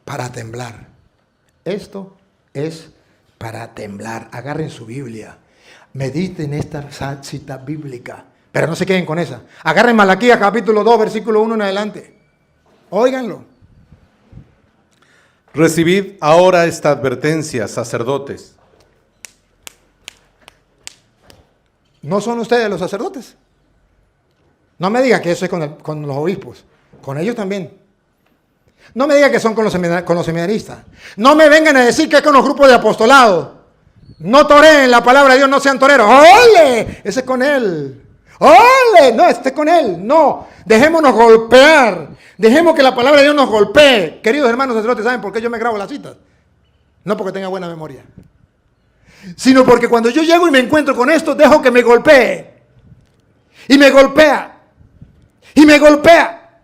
para temblar. Esto es para temblar. Agarren su Biblia. Mediten esta cita bíblica. Pero no se queden con esa. Agarren Malaquías capítulo 2, versículo 1 en adelante. Óiganlo. Recibid ahora esta advertencia, sacerdotes. ¿No son ustedes los sacerdotes? No me diga que eso es con los obispos. Con ellos también. No me diga que son con los seminaristas. No me vengan a decir que es con los grupos de apostolado. No toreen la palabra de Dios, no sean toreros. ¡Ole! Ese es con él. ¡Ole! No, este es con él. No. Dejémonos golpear. Dejemos que la palabra de Dios nos golpee. Queridos hermanos sacerdotes, ¿saben por qué yo me grabo las citas? No porque tenga buena memoria, sino porque cuando yo llego y me encuentro con esto, dejo que me golpee. Y me golpea. Y me golpea.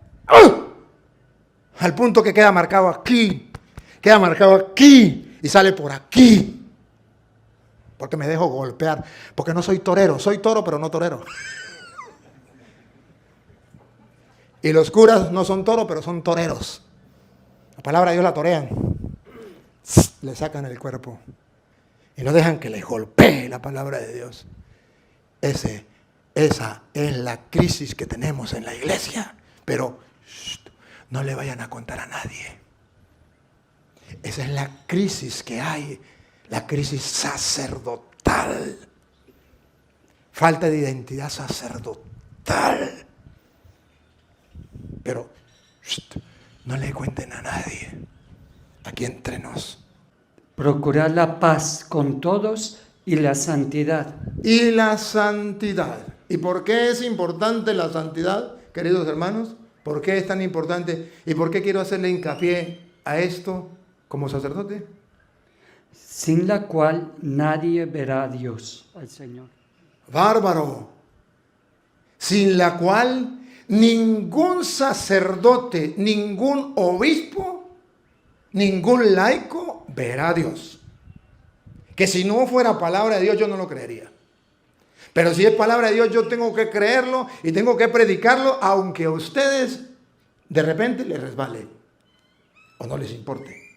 Al punto que queda marcado aquí. Queda marcado aquí. Y sale por aquí. Porque me dejo golpear. Porque no soy torero. Soy toro, pero no torero. Y los curas no son toros, pero son toreros. La palabra de Dios la torean. Le sacan el cuerpo. Y no dejan que les golpee la palabra de Dios. Esa es la crisis que tenemos en la iglesia. Pero no le vayan a contar a nadie. Esa es la crisis que hay. La crisis sacerdotal. Falta de identidad sacerdotal. Pero no le cuenten a nadie. Aquí entre nos. Procurar la paz con todos y la santidad. Y la santidad. ¿Y por qué es importante la santidad, queridos hermanos? ¿Por qué es tan importante? ¿Y por qué quiero hacerle hincapié a esto como sacerdote? Sin la cual nadie verá a Dios, al Señor. Bárbaro. Sin la cual ningún sacerdote, ningún obispo, ningún laico verá a Dios. Que si no fuera palabra de Dios yo no lo creería. Pero si es palabra de Dios yo tengo que creerlo y tengo que predicarlo, aunque a ustedes de repente les resbale o no les importe.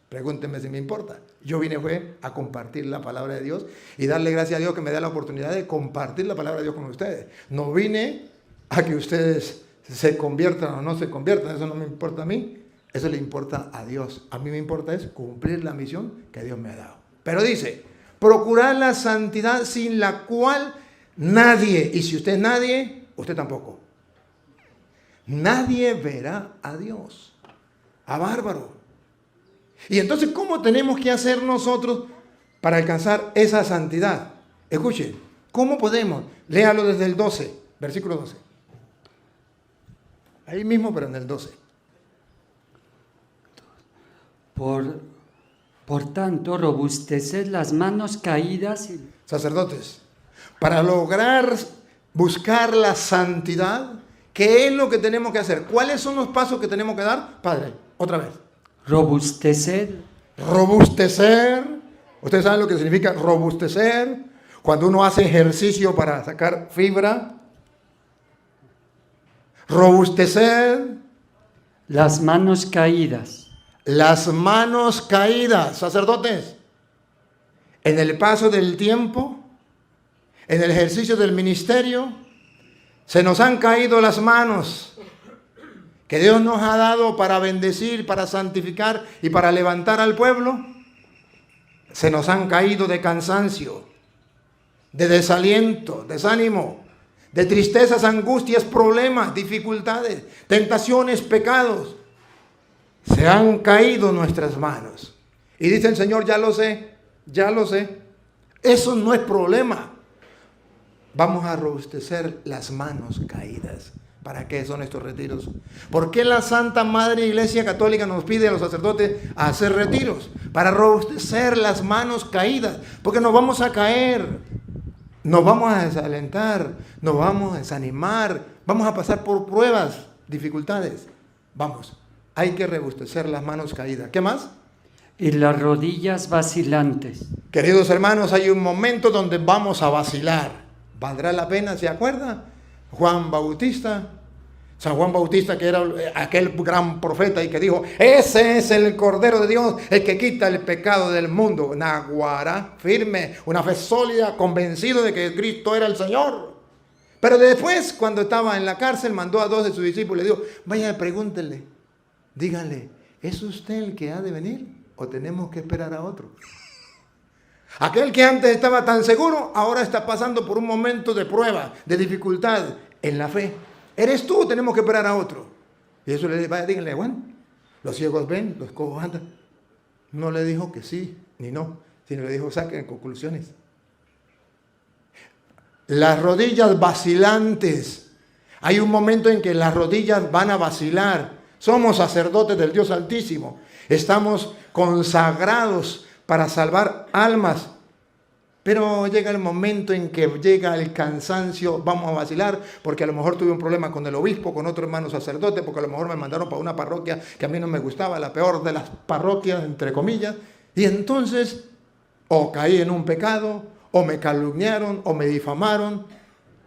Pregúntenme si me importa. Yo vine fue a compartir la palabra de Dios y darle gracias a Dios que me da la oportunidad de compartir la palabra de Dios con ustedes. No vine a que ustedes se conviertan o no se conviertan, eso no me importa a mí, eso le importa a Dios. A mí me importa es cumplir la misión que Dios me ha dado. Pero dice, procurar la santidad sin la cual nadie, y si usted es nadie, usted tampoco. Nadie verá a Dios. A bárbaro. Y entonces, ¿cómo tenemos que hacer nosotros para alcanzar esa santidad? Escuchen, ¿cómo podemos? Léalo desde el 12, versículo 12. Ahí mismo, pero en el 12. Por tanto, robustecer las manos caídas. Sacerdotes, para lograr buscar la santidad, ¿qué es lo que tenemos que hacer? ¿Cuáles son los pasos que tenemos que dar? Padre, otra vez. Robustecer. Robustecer. Ustedes saben lo que significa robustecer. Cuando uno hace ejercicio para sacar fibra. Robustecer. Las manos caídas. Las manos caídas. Sacerdotes, en el paso del tiempo, en el ejercicio del ministerio, se nos han caído las manos que Dios nos ha dado para bendecir, para santificar y para levantar al pueblo. Se nos han caído de cansancio, de desaliento, desánimo, de tristezas, angustias, problemas, dificultades, tentaciones, pecados. Se han caído nuestras manos. Y dice el Señor, ya lo sé, ya lo sé. Eso no es problema. Vamos a robustecer las manos caídas. ¿Para qué son estos retiros? ¿Por qué la Santa Madre Iglesia Católica nos pide a los sacerdotes a hacer retiros? Para robustecer las manos caídas. Porque nos vamos a caer, nos vamos a desalentar, nos vamos a desanimar, vamos a pasar por pruebas, dificultades. Vamos, hay que robustecer las manos caídas. ¿Qué más? Y las rodillas vacilantes. Queridos hermanos, hay un momento donde vamos a vacilar. ¿Valdrá la pena? ¿Se acuerda? Juan Bautista San Juan Bautista, que era aquel gran profeta y que dijo, ese es el Cordero de Dios, el que quita el pecado del mundo. Naguará, firme, una fe sólida, convencido de que Cristo era el Señor. Pero después, cuando estaba en la cárcel, mandó a 2 de sus discípulos y le dijo, vaya, pregúntenle, díganle, ¿es usted el que ha de venir o tenemos que esperar a otro? Aquel que antes estaba tan seguro, ahora está pasando por un momento de prueba, de dificultad en la fe. ¿Eres tú o tenemos que esperar a otro? Y eso le dice, vaya, díganle, bueno, los ciegos ven, los cojos andan. No le dijo que sí ni no, sino le dijo, saquen conclusiones. Las rodillas vacilantes. Hay un momento en que las rodillas van a vacilar. Somos sacerdotes del Dios Altísimo. Estamos consagrados para salvar almas. Pero llega el momento en que llega el cansancio, vamos a vacilar, porque a lo mejor tuve un problema con el obispo, con otro hermano sacerdote, porque a lo mejor me mandaron para una parroquia que a mí no me gustaba, la peor de las parroquias, entre comillas. Y entonces, o caí en un pecado, o me calumniaron, o me difamaron,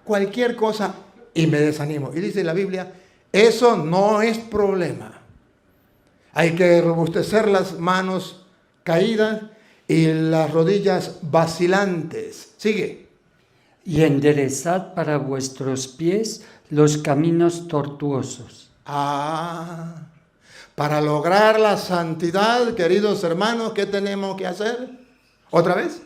cualquier cosa, y me desanimo. Y dice la Biblia, eso no es problema. Hay que robustecer las manos caídas y las rodillas vacilantes. Sigue. Y enderezad para vuestros pies los caminos tortuosos. Para lograr la santidad, queridos hermanos, ¿qué tenemos que hacer? ¿Otra vez?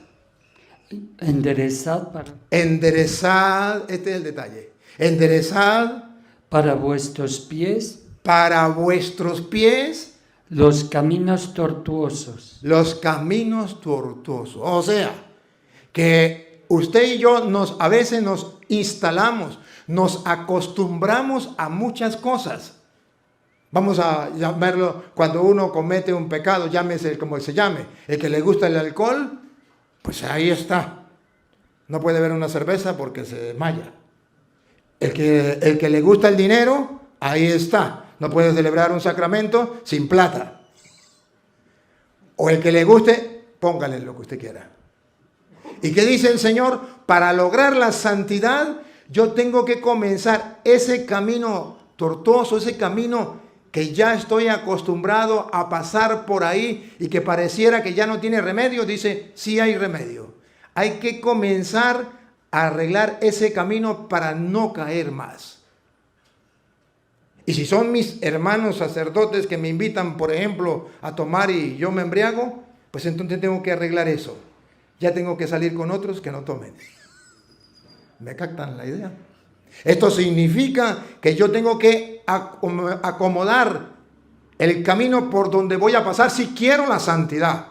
Enderezad para... Enderezad, este es el detalle. Enderezad para vuestros pies. Para vuestros pies. Los caminos tortuosos. Los caminos tortuosos. O sea, que usted y yo a veces nos instalamos, nos acostumbramos a muchas cosas. Vamos a llamarlo, cuando uno comete un pecado, llámese como se llame. El que le gusta el alcohol, pues ahí está. No puede beber una cerveza porque se desmaya. El que le gusta el dinero, ahí está. No puede celebrar un sacramento sin plata. O el que le guste, póngale lo que usted quiera. ¿Y qué dice el Señor? Para lograr la santidad, yo tengo que comenzar ese camino tortuoso, ese camino que ya estoy acostumbrado a pasar por ahí y que pareciera que ya no tiene remedio. Dice, sí hay remedio. Hay que comenzar a arreglar ese camino para no caer más. Y si son mis hermanos sacerdotes que me invitan, por ejemplo, a tomar y yo me embriago, pues entonces tengo que arreglar eso. Ya tengo que salir con otros que no tomen. ¿Me captan la idea? Esto significa que yo tengo que acomodar el camino por donde voy a pasar si quiero la santidad.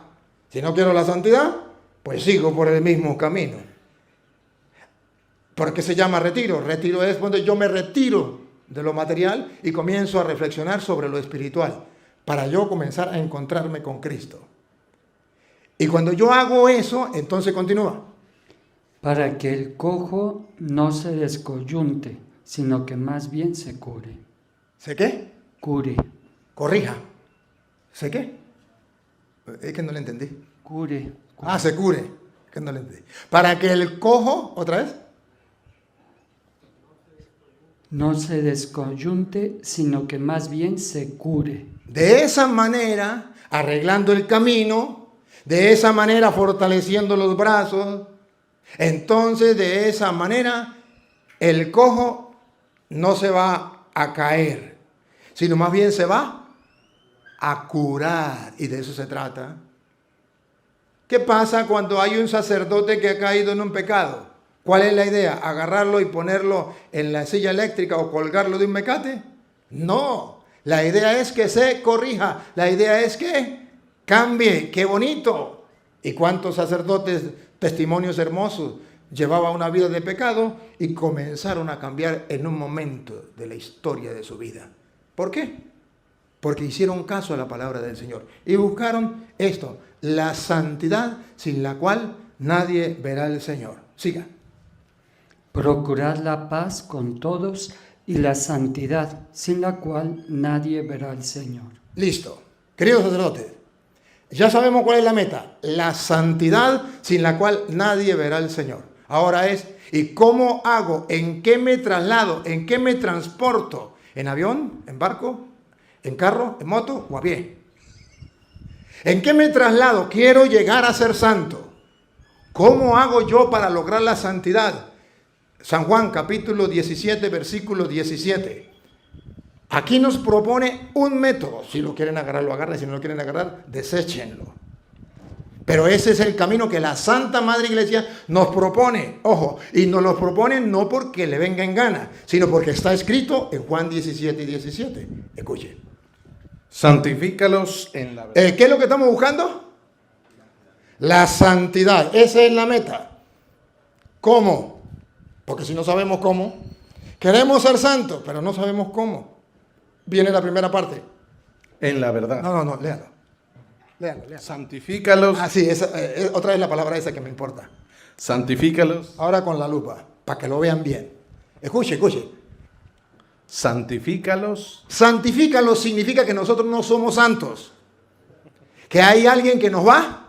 Si no quiero la santidad, pues sigo por el mismo camino. ¿Por qué se llama retiro? Retiro es cuando yo me retiro de lo material y comienzo a reflexionar sobre lo espiritual para yo comenzar a encontrarme con Cristo. Y cuando yo hago eso, entonces continúa. Para que el cojo no se descoyunte, sino que más bien se cure. ¿Se qué? Cure. Corrija. ¿Se qué? Es que no le entendí. Cure. Se cure. Es que no le entendí. Para que el cojo, otra vez. No se descoyunte, sino que más bien se cure. De esa manera, arreglando el camino, de esa manera fortaleciendo los brazos, entonces de esa manera el cojo no se va a caer, sino más bien se va a curar, y de eso se trata. ¿Qué pasa cuando hay un sacerdote que ha caído en un pecado? ¿Cuál es la idea? ¿Agarrarlo y ponerlo en la silla eléctrica o colgarlo de un mecate? No, la idea es que se corrija, la idea es que cambie. ¡Qué bonito! ¿Y cuántos sacerdotes, testimonios hermosos, llevaban una vida de pecado y comenzaron a cambiar en un momento de la historia de su vida? ¿Por qué? Porque hicieron caso a la palabra del Señor y buscaron esto, la santidad sin la cual nadie verá al Señor. Siga. Procurad la paz con todos y la santidad, sin la cual nadie verá al Señor. Listo. Queridos sacerdotes, ya sabemos cuál es la meta. La santidad sin la cual nadie verá al Señor. Ahora es, ¿y cómo hago? ¿En qué me traslado? ¿En qué me transporto? ¿En avión? ¿En barco? ¿En carro? ¿En moto? ¿O a pie? ¿En qué me traslado? Quiero llegar a ser santo. ¿Cómo hago yo para lograr la santidad? San Juan capítulo 17, versículo 17. Aquí nos propone un método. Si lo quieren agarrar, lo agarren. Si no lo quieren agarrar, deséchenlo. Pero ese es el camino que la Santa Madre Iglesia nos propone. Ojo, y nos lo propone no porque le venga en gana, sino porque está escrito en Juan 17 y 17. Escuche. Santifícalos en la verdad. ¿Qué es lo que estamos buscando? La santidad. Esa es la meta. ¿Cómo? Porque si no sabemos cómo, queremos ser santos, pero no sabemos cómo. Viene la primera parte. En la verdad. No, léalo. Léalo. Santifícalos. Ah, sí, otra vez la palabra esa que me importa. Santifícalos. Ahora con la lupa, para que lo vean bien. Escuche. Santifícalos. Santifícalo significa que nosotros no somos santos. Que hay alguien que nos va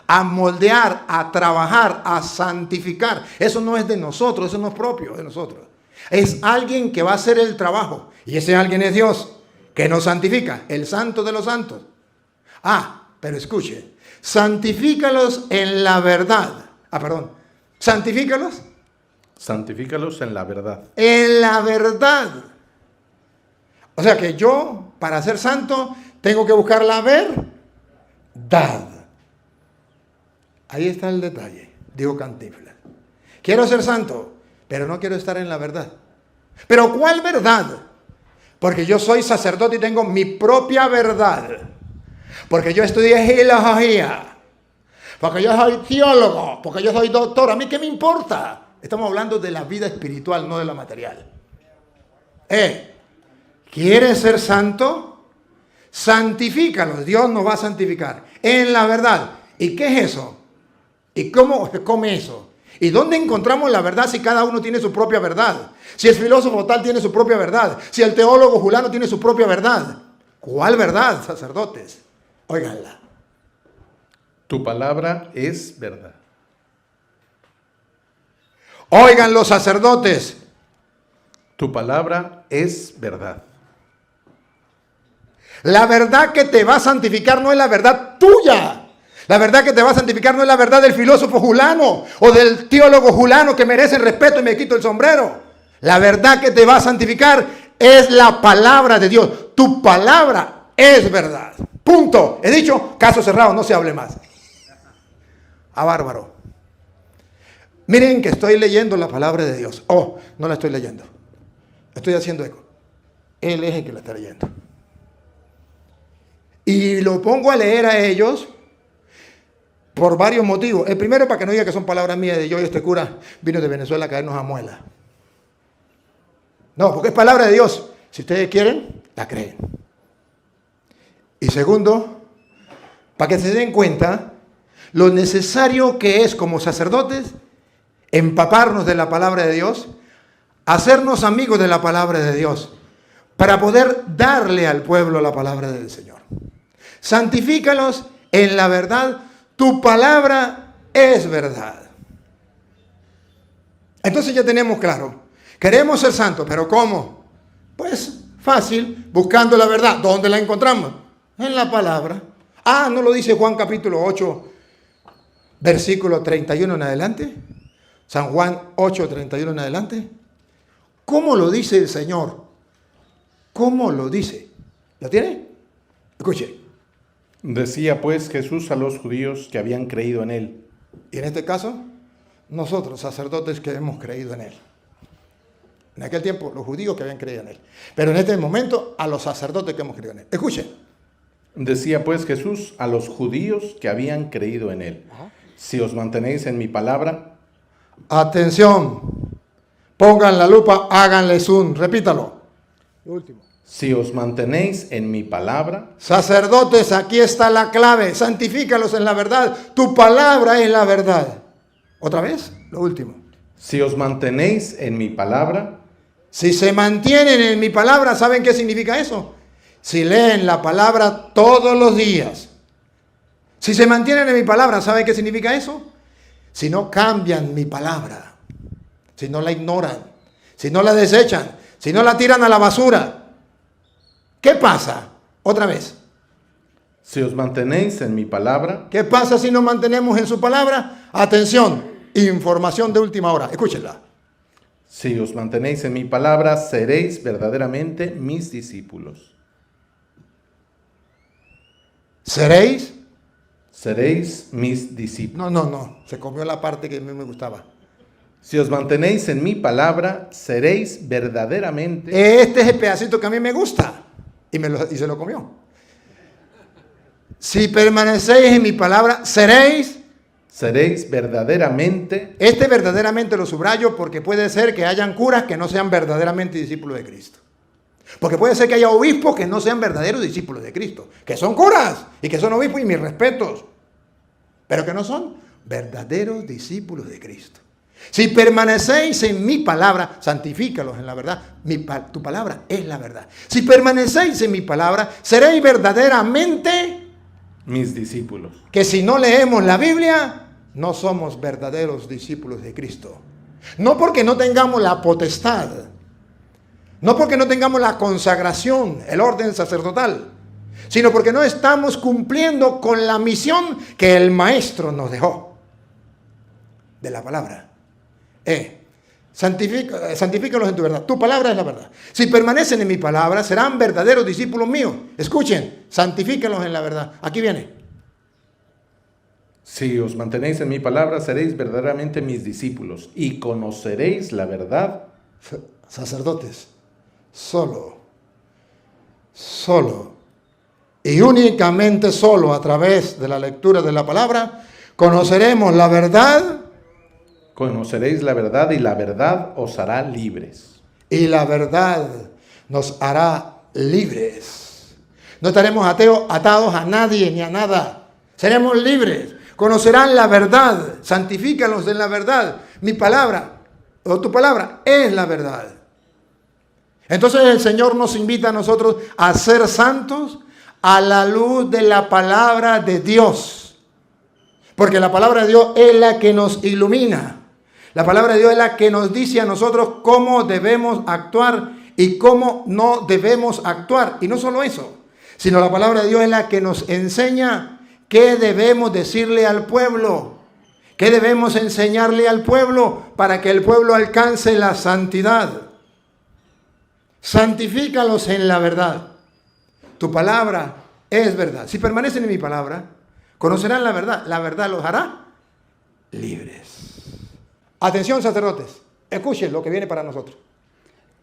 a moldear, a trabajar, a santificar. Eso no es de nosotros, eso no es propio de nosotros. Es alguien que va a hacer el trabajo. Y ese alguien es Dios, que nos santifica, el santo de los santos. Pero escuche, santifícalos en la verdad. Santifícalos. Santifícalos en la verdad. En la verdad. O sea que yo, para ser santo, tengo que buscar la verdad. Ahí está el detalle, dijo Cantinflas. Quiero ser santo, pero no quiero estar en la verdad. ¿Pero cuál verdad? Porque yo soy sacerdote y tengo mi propia verdad. Porque yo estudié filosofía. Porque yo soy teólogo. Porque yo soy doctor. ¿A mí qué me importa? Estamos hablando de la vida espiritual, no de la material. ¿Quieres ser santo? Santifícalos. Dios nos va a santificar. En la verdad. ¿Y qué es eso? ¿Y cómo se come eso? ¿Y dónde encontramos la verdad si cada uno tiene su propia verdad? Si el filósofo tal tiene su propia verdad. Si el teólogo fulano tiene su propia verdad. ¿Cuál verdad, sacerdotes? Óiganla. Tu palabra es verdad. Oigan los sacerdotes. Tu palabra es verdad. La verdad que te va a santificar no es la verdad tuya. La verdad que te va a santificar no es la verdad del filósofo fulano o del teólogo fulano que merecen respeto y me quito el sombrero. La verdad que te va a santificar es la palabra de Dios. Tu palabra es verdad. Punto. He dicho, caso cerrado, no se hable más. Bárbaro. Miren que estoy leyendo la palabra de Dios. No la estoy leyendo. Estoy haciendo eco. Él es el que la está leyendo. Y lo pongo a leer a ellos por varios motivos. El primero, para que no diga que son palabras mías de yo y este cura vino de Venezuela a caernos a muela. No, porque es palabra de Dios. Si ustedes quieren, la creen. Y segundo, para que se den cuenta lo necesario que es como sacerdotes empaparnos de la palabra de Dios, hacernos amigos de la palabra de Dios, para poder darle al pueblo la palabra del Señor. Santifícalos en la verdad. Tu palabra es verdad. Entonces ya tenemos claro. Queremos ser santos, pero ¿cómo? Pues fácil, buscando la verdad. ¿Dónde la encontramos? En la palabra. ¿No lo dice Juan capítulo 8, versículo 31 en adelante? San Juan 8, 31 en adelante. ¿Cómo lo dice el Señor? ¿Cómo lo dice? ¿Lo tiene? Escuche. Decía pues Jesús a los judíos que habían creído en él. Y en este caso, nosotros, sacerdotes que hemos creído en él. En aquel tiempo, los judíos que habían creído en él. Pero en este momento, a los sacerdotes que hemos creído en él. Escuchen. Decía pues Jesús a los judíos que habían creído en él. Si os mantenéis en mi palabra. Atención. Pongan la lupa, háganle zoom. Repítalo. Lo último. Si os mantenéis en mi palabra. Sacerdotes, aquí está la clave. Santifícalos en la verdad. Tu palabra es la verdad. ¿Otra vez? Lo último. Si os mantenéis en mi palabra. Si se mantienen en mi palabra, ¿saben qué significa eso? Si leen la palabra todos los días. Si se mantienen en mi palabra, ¿saben qué significa eso? Si no cambian mi palabra. Si no la ignoran. Si no la desechan. Si no la tiran a la basura. ¿Qué pasa? Otra vez. Si os mantenéis en mi palabra, ¿Qué pasa si nos mantenemos en su palabra? Atención, información de última hora. Escúchenla. si os mantenéis en mi palabra, seréis verdaderamente mis discípulos. ¿Seréis? Seréis mis discípulos. No. Se comió la parte que a mí me gustaba. Si os mantenéis en mi palabra, seréis verdaderamente. Este es el pedacito que a mí me gusta. Y se lo comió. Si permanecéis en mi palabra, seréis. Seréis verdaderamente. Este verdaderamente lo subrayo porque puede ser que hayan curas que no sean verdaderamente discípulos de Cristo. Porque puede ser que haya obispos que no sean verdaderos discípulos de Cristo. Que son curas y que son obispos y mis respetos. Pero que no son verdaderos discípulos de Cristo. Si permanecéis en mi palabra, santifícalos en la verdad. Tu palabra es la verdad. Si permanecéis en mi palabra, seréis verdaderamente Mis discípulos. que si no leemos la Biblia, no somos verdaderos discípulos de Cristo. No porque no tengamos la potestad, no porque no tengamos la consagración, el orden sacerdotal, sino porque no estamos cumpliendo con la misión que el Maestro nos dejó de la palabra. Santifícalos en tu verdad. Tu palabra es la verdad. Si permanecen en mi palabra, serán verdaderos discípulos míos. Escuchen, santifícalos en la verdad. Aquí viene. Si os mantenéis en mi palabra, seréis verdaderamente mis discípulos y conoceréis la verdad. Sacerdotes, solo y únicamente solo a través de la lectura de la palabra, conoceremos la verdad. Conoceréis la verdad y la verdad os hará libres. Y la verdad nos hará libres. No estaremos atados a nadie ni a nada. Seremos libres. Conocerán la verdad. Santifícalos en la verdad. Mi palabra, o tu palabra, es la verdad. Entonces el Señor nos invita a nosotros a ser santos a la luz de la palabra de Dios. Porque la palabra de Dios es la que nos ilumina. La palabra de Dios es la que nos dice a nosotros cómo debemos actuar y cómo no debemos actuar. Y no solo eso, sino la palabra de Dios es la que nos enseña qué debemos decirle al pueblo, qué debemos enseñarle al pueblo para que el pueblo alcance la santidad. Santifícalos en la verdad. Tu palabra es verdad. Si permanecen en mi palabra, conocerán la verdad. La verdad los hará libres. Atención, sacerdotes, escuchen lo que viene para nosotros.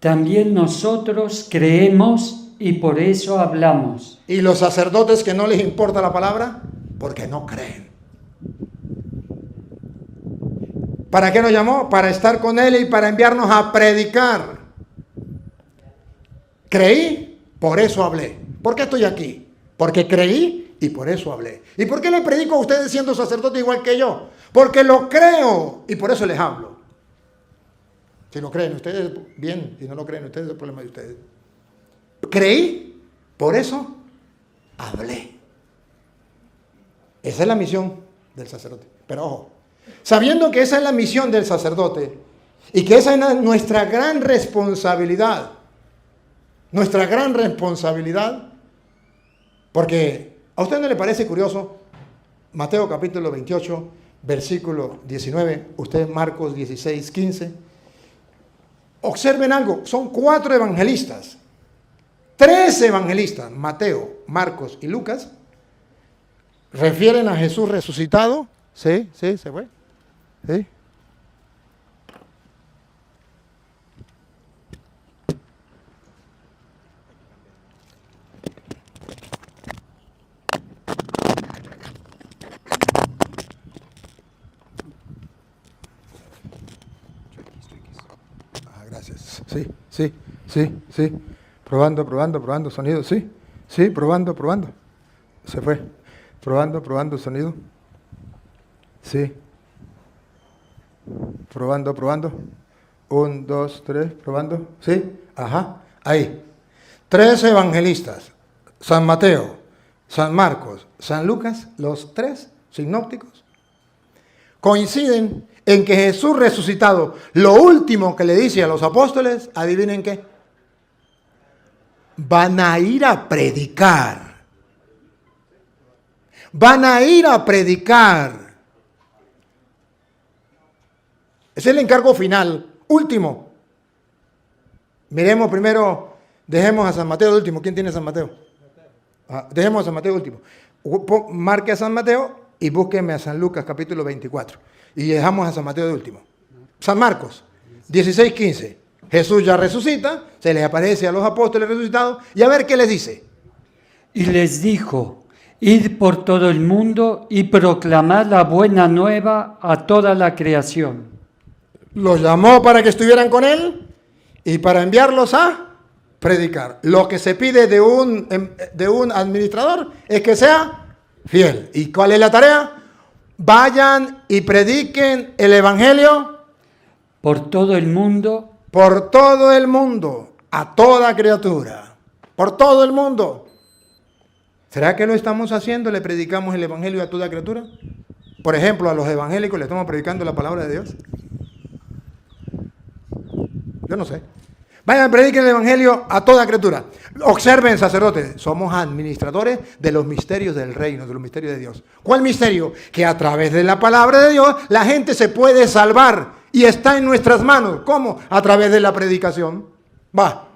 También nosotros creemos y por eso hablamos. Y los sacerdotes que no les importa la palabra, porque no creen. ¿Para qué nos llamó? Para estar con Él y para enviarnos a predicar. Creí, por eso hablé. ¿Por qué estoy aquí? Porque creí y por eso hablé. ¿Y por qué le predico a ustedes siendo sacerdotes igual que yo? Porque lo creo y por eso les hablo. Si lo creen ustedes, bien. Si no lo creen ustedes, es el problema de ustedes. Creí, por eso hablé. Esa es la misión del sacerdote. Pero ojo, sabiendo que esa es la misión del sacerdote y que esa es nuestra gran responsabilidad. Nuestra gran responsabilidad. Porque a usted no le parece curioso Mateo capítulo 28, versículo 19, usted Marcos 16, 15. Observen algo, son 4 evangelistas, 3 evangelistas, Mateo, Marcos y Lucas, refieren a Jesús resucitado. Sí, se fue. Sí. Gracias. Sí. Probando sonido. Sí, probando. Se fue. Probando sonido. Sí. Probando. 1, 2, 3, probando. Sí, ajá, ahí. 3 evangelistas. San Mateo, San Marcos, San Lucas, los 3 sinópticos, coinciden en que Jesús resucitado, lo último que le dice a los apóstoles, adivinen qué. van a ir a predicar. Van a ir a predicar. Es el encargo final, último. Miremos primero, dejemos a San Mateo de último. ¿Quién tiene San Mateo? Dejemos a San Mateo de último. Marque a San Mateo y búsqueme a San Lucas capítulo 24. Y dejamos a San Mateo de último. San Marcos 16:15. Jesús ya resucita, se les aparece a los apóstoles resucitados y a ver qué les dice. Y les dijo: id por todo el mundo y proclamad la buena nueva a toda la creación. Los llamó para que estuvieran con él y para enviarlos a predicar. Lo que se pide de un administrador es que sea fiel. ¿Y cuál es la tarea? Vayan y prediquen el evangelio Por todo el mundo. por todo el mundo, a toda criatura, por todo el mundo. ¿Será que lo estamos haciendo? ¿Le predicamos el evangelio a toda criatura? Por ejemplo, a los evangélicos le estamos predicando la palabra de Dios. Yo no sé. Vayan, prediquen el evangelio a toda criatura. Observen, sacerdotes, somos administradores de los misterios del reino, de los misterios de Dios. ¿Cuál misterio? Que a través de la palabra de Dios la gente se puede salvar y está en nuestras manos. ¿Cómo? A través de la predicación. Va.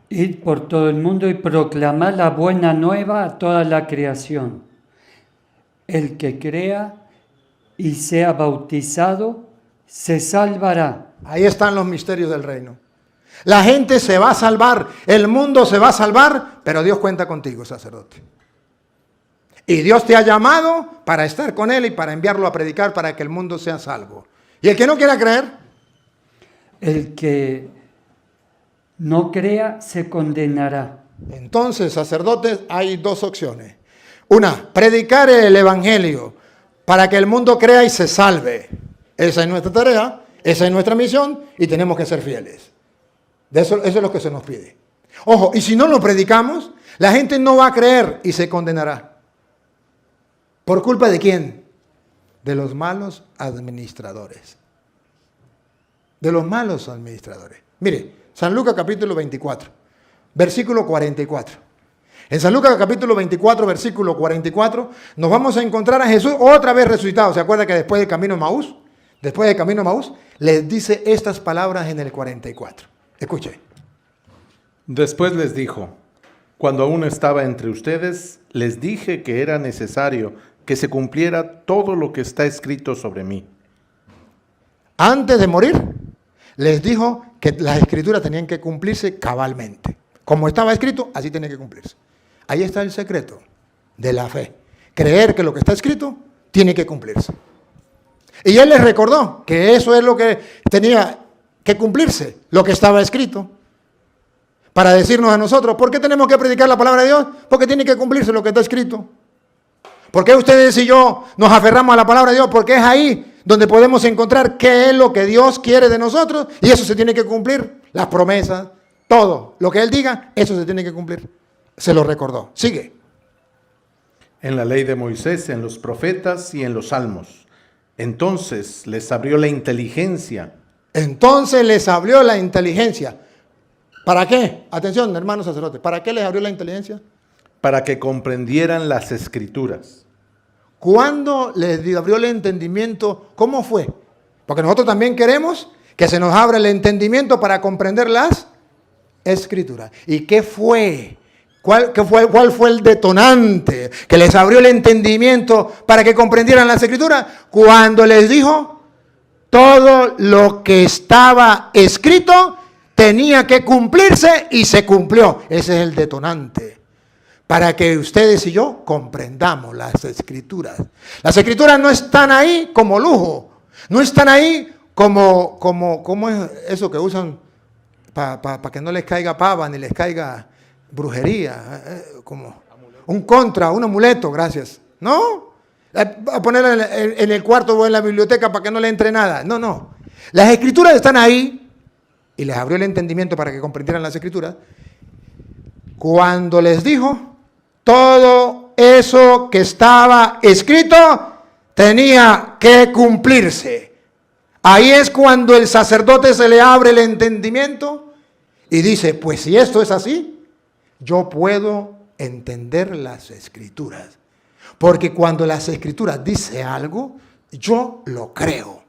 Id por todo el mundo y proclamad la buena nueva a toda la creación. El que crea y sea bautizado se salvará. Ahí están los misterios del reino. La gente se va a salvar, el mundo se va a salvar, pero Dios cuenta contigo, sacerdote. Y Dios te ha llamado para estar con Él y para enviarlo a predicar para que el mundo sea salvo. Y el que no quiera creer, El que no crea se condenará. entonces, sacerdotes, hay dos opciones. Una, predicar el evangelio para que el mundo crea y se salve. Esa es nuestra tarea, esa es nuestra misión y tenemos que ser fieles. Eso es lo que se nos pide. Ojo, y si no lo predicamos, la gente no va a creer y se condenará. ¿Por culpa de quién? De los malos administradores. De los malos administradores. Mire, San Lucas capítulo 24, versículo 44. En San Lucas capítulo 24, versículo 44, nos vamos a encontrar a Jesús otra vez resucitado. ¿Se acuerda que después del camino de Maús? Después del camino de Maús, les dice estas palabras en el 44. Escuche. Después les dijo: cuando aún estaba entre ustedes, les dije que era necesario que se cumpliera todo lo que está escrito sobre mí. Antes de morir, les dijo que las escrituras tenían que cumplirse cabalmente. Como estaba escrito, así tenía que cumplirse. Ahí está el secreto de la fe. Creer que lo que está escrito tiene que cumplirse. Y Él les recordó que eso es lo que tenía que cumplirse, lo que estaba escrito. Para decirnos a nosotros, ¿por qué tenemos que predicar la palabra de Dios? Porque tiene que cumplirse lo que está escrito. ¿Por qué ustedes y yo nos aferramos a la palabra de Dios? Porque es ahí donde podemos encontrar qué es lo que Dios quiere de nosotros y eso se tiene que cumplir. Las promesas, todo. Lo que Él diga, eso se tiene que cumplir. Se lo recordó. Sigue. En la ley de Moisés, en los profetas y en los salmos. Entonces les abrió la inteligencia. Entonces les abrió la inteligencia. ¿Para qué? Atención, hermanos sacerdotes. ¿Para qué les abrió la inteligencia? Para que comprendieran las escrituras. ¿Cuándo les abrió el entendimiento? ¿Cómo fue? Porque nosotros también queremos que se nos abra el entendimiento para comprender las escrituras. ¿Y qué fue? ¿Cuál fue el detonante que les abrió el entendimiento para que comprendieran las escrituras? Cuando les dijo, todo lo que estaba escrito tenía que cumplirse y se cumplió. Ese es el detonante. Para que ustedes y yo comprendamos las escrituras. Las escrituras no están ahí como lujo. No están ahí como es eso que usan para que no les caiga pava ni les caiga brujería. Como un amuleto, gracias. ¿No? A ponerla en el cuarto o en la biblioteca para que no le entre nada. No. Las escrituras están ahí y les abrió el entendimiento para que comprendieran las escrituras. Cuando les dijo, todo eso que estaba escrito tenía que cumplirse. Ahí es cuando el sacerdote se le abre el entendimiento y dice, pues si esto es así, yo puedo entender las Escrituras. Porque cuando las Escrituras dice algo, yo lo creo.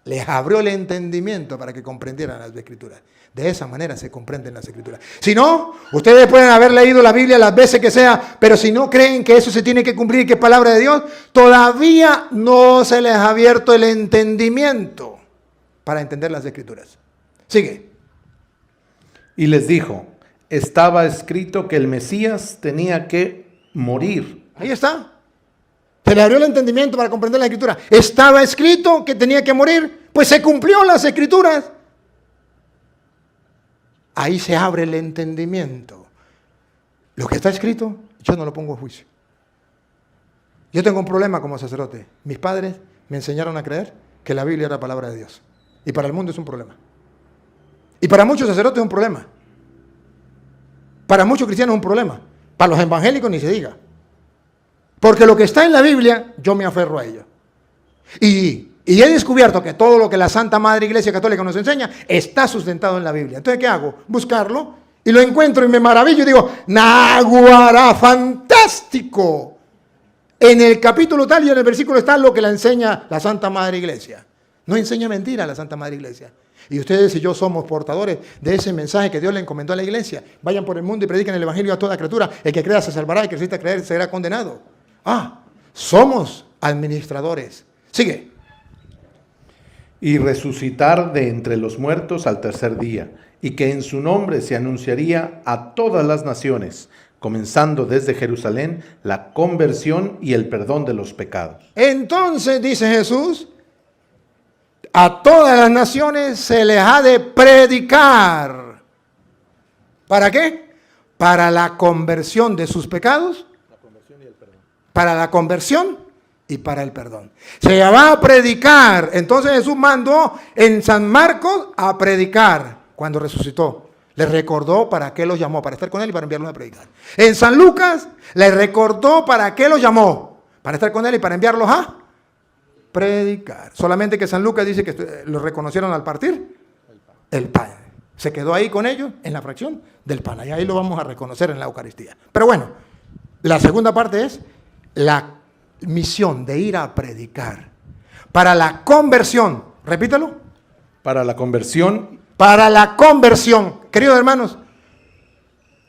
Les abrió el entendimiento para que comprendieran las Escrituras. De esa manera se comprenden las Escrituras. Si no, ustedes pueden haber leído la Biblia las veces que sea, pero si no creen que eso se tiene que cumplir, que es palabra de Dios, todavía no se les ha abierto el entendimiento para entender las Escrituras. Sigue. Y les dijo, estaba escrito que el Mesías tenía que morir. Ahí está. Se le abrió el entendimiento para comprender la Escritura. Estaba escrito que tenía que morir, pues se cumplió las Escrituras. Ahí se abre el entendimiento. Lo que está escrito, yo no lo pongo a juicio. Yo tengo un problema como sacerdote. Mis padres me enseñaron a creer que la Biblia era palabra de Dios. Y para el mundo es un problema. Y para muchos sacerdotes es un problema. Para muchos cristianos es un problema. Para los evangélicos ni se diga. Porque lo que está en la Biblia, yo me aferro a ello. Y he descubierto que todo lo que la Santa Madre Iglesia Católica nos enseña está sustentado en la Biblia. Entonces, ¿qué hago? Buscarlo y lo encuentro y me maravillo y digo, ¡Naguará, fantástico! En el capítulo tal y en el versículo está lo que la enseña la Santa Madre Iglesia. No enseña mentira la Santa Madre Iglesia. Y ustedes y yo somos portadores de ese mensaje que Dios le encomendó a la Iglesia. Vayan por el mundo y prediquen el Evangelio a toda criatura. El que crea se salvará, el que resista a creer será condenado. Somos administradores. Sigue. Y resucitar de entre los muertos al tercer día, y que en su nombre se anunciaría a todas las naciones, comenzando desde Jerusalén la conversión y el perdón de los pecados. Entonces, dice Jesús, a todas las naciones se les ha de predicar. ¿Para qué? Para la conversión de sus pecados. Para la conversión y para el perdón. Se va a predicar. Entonces Jesús mandó en San Marcos a predicar cuando resucitó. Les recordó para qué los llamó, para estar con él y para enviarlos a predicar. En San Lucas les recordó para qué los llamó, para estar con él y para enviarlos a predicar. Solamente que San Lucas dice que lo reconocieron al partir el pan. Se quedó ahí con ellos en la fracción del pan. Y ahí lo vamos a reconocer en la Eucaristía. Pero bueno, la segunda parte es la misión de ir a predicar para la conversión. Repítalo. Para la conversión. Para la conversión. Queridos hermanos,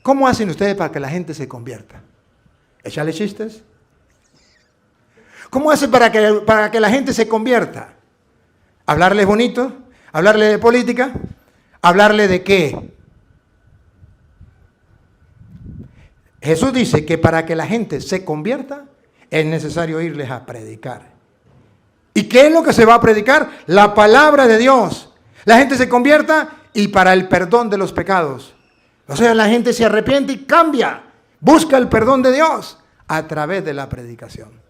¿cómo hacen ustedes para que la gente se convierta? ¿Echarle chistes? ¿Cómo hacen para que la gente se convierta? ¿Hablarles bonito? ¿Hablarle de política? ¿Hablarle de qué? Jesús dice que para que la gente se convierta es necesario irles a predicar. ¿Y qué es lo que se va a predicar? La palabra de Dios. La gente se convierta y para el perdón de los pecados. O sea, la gente se arrepiente y cambia. Busca el perdón de Dios a través de la predicación.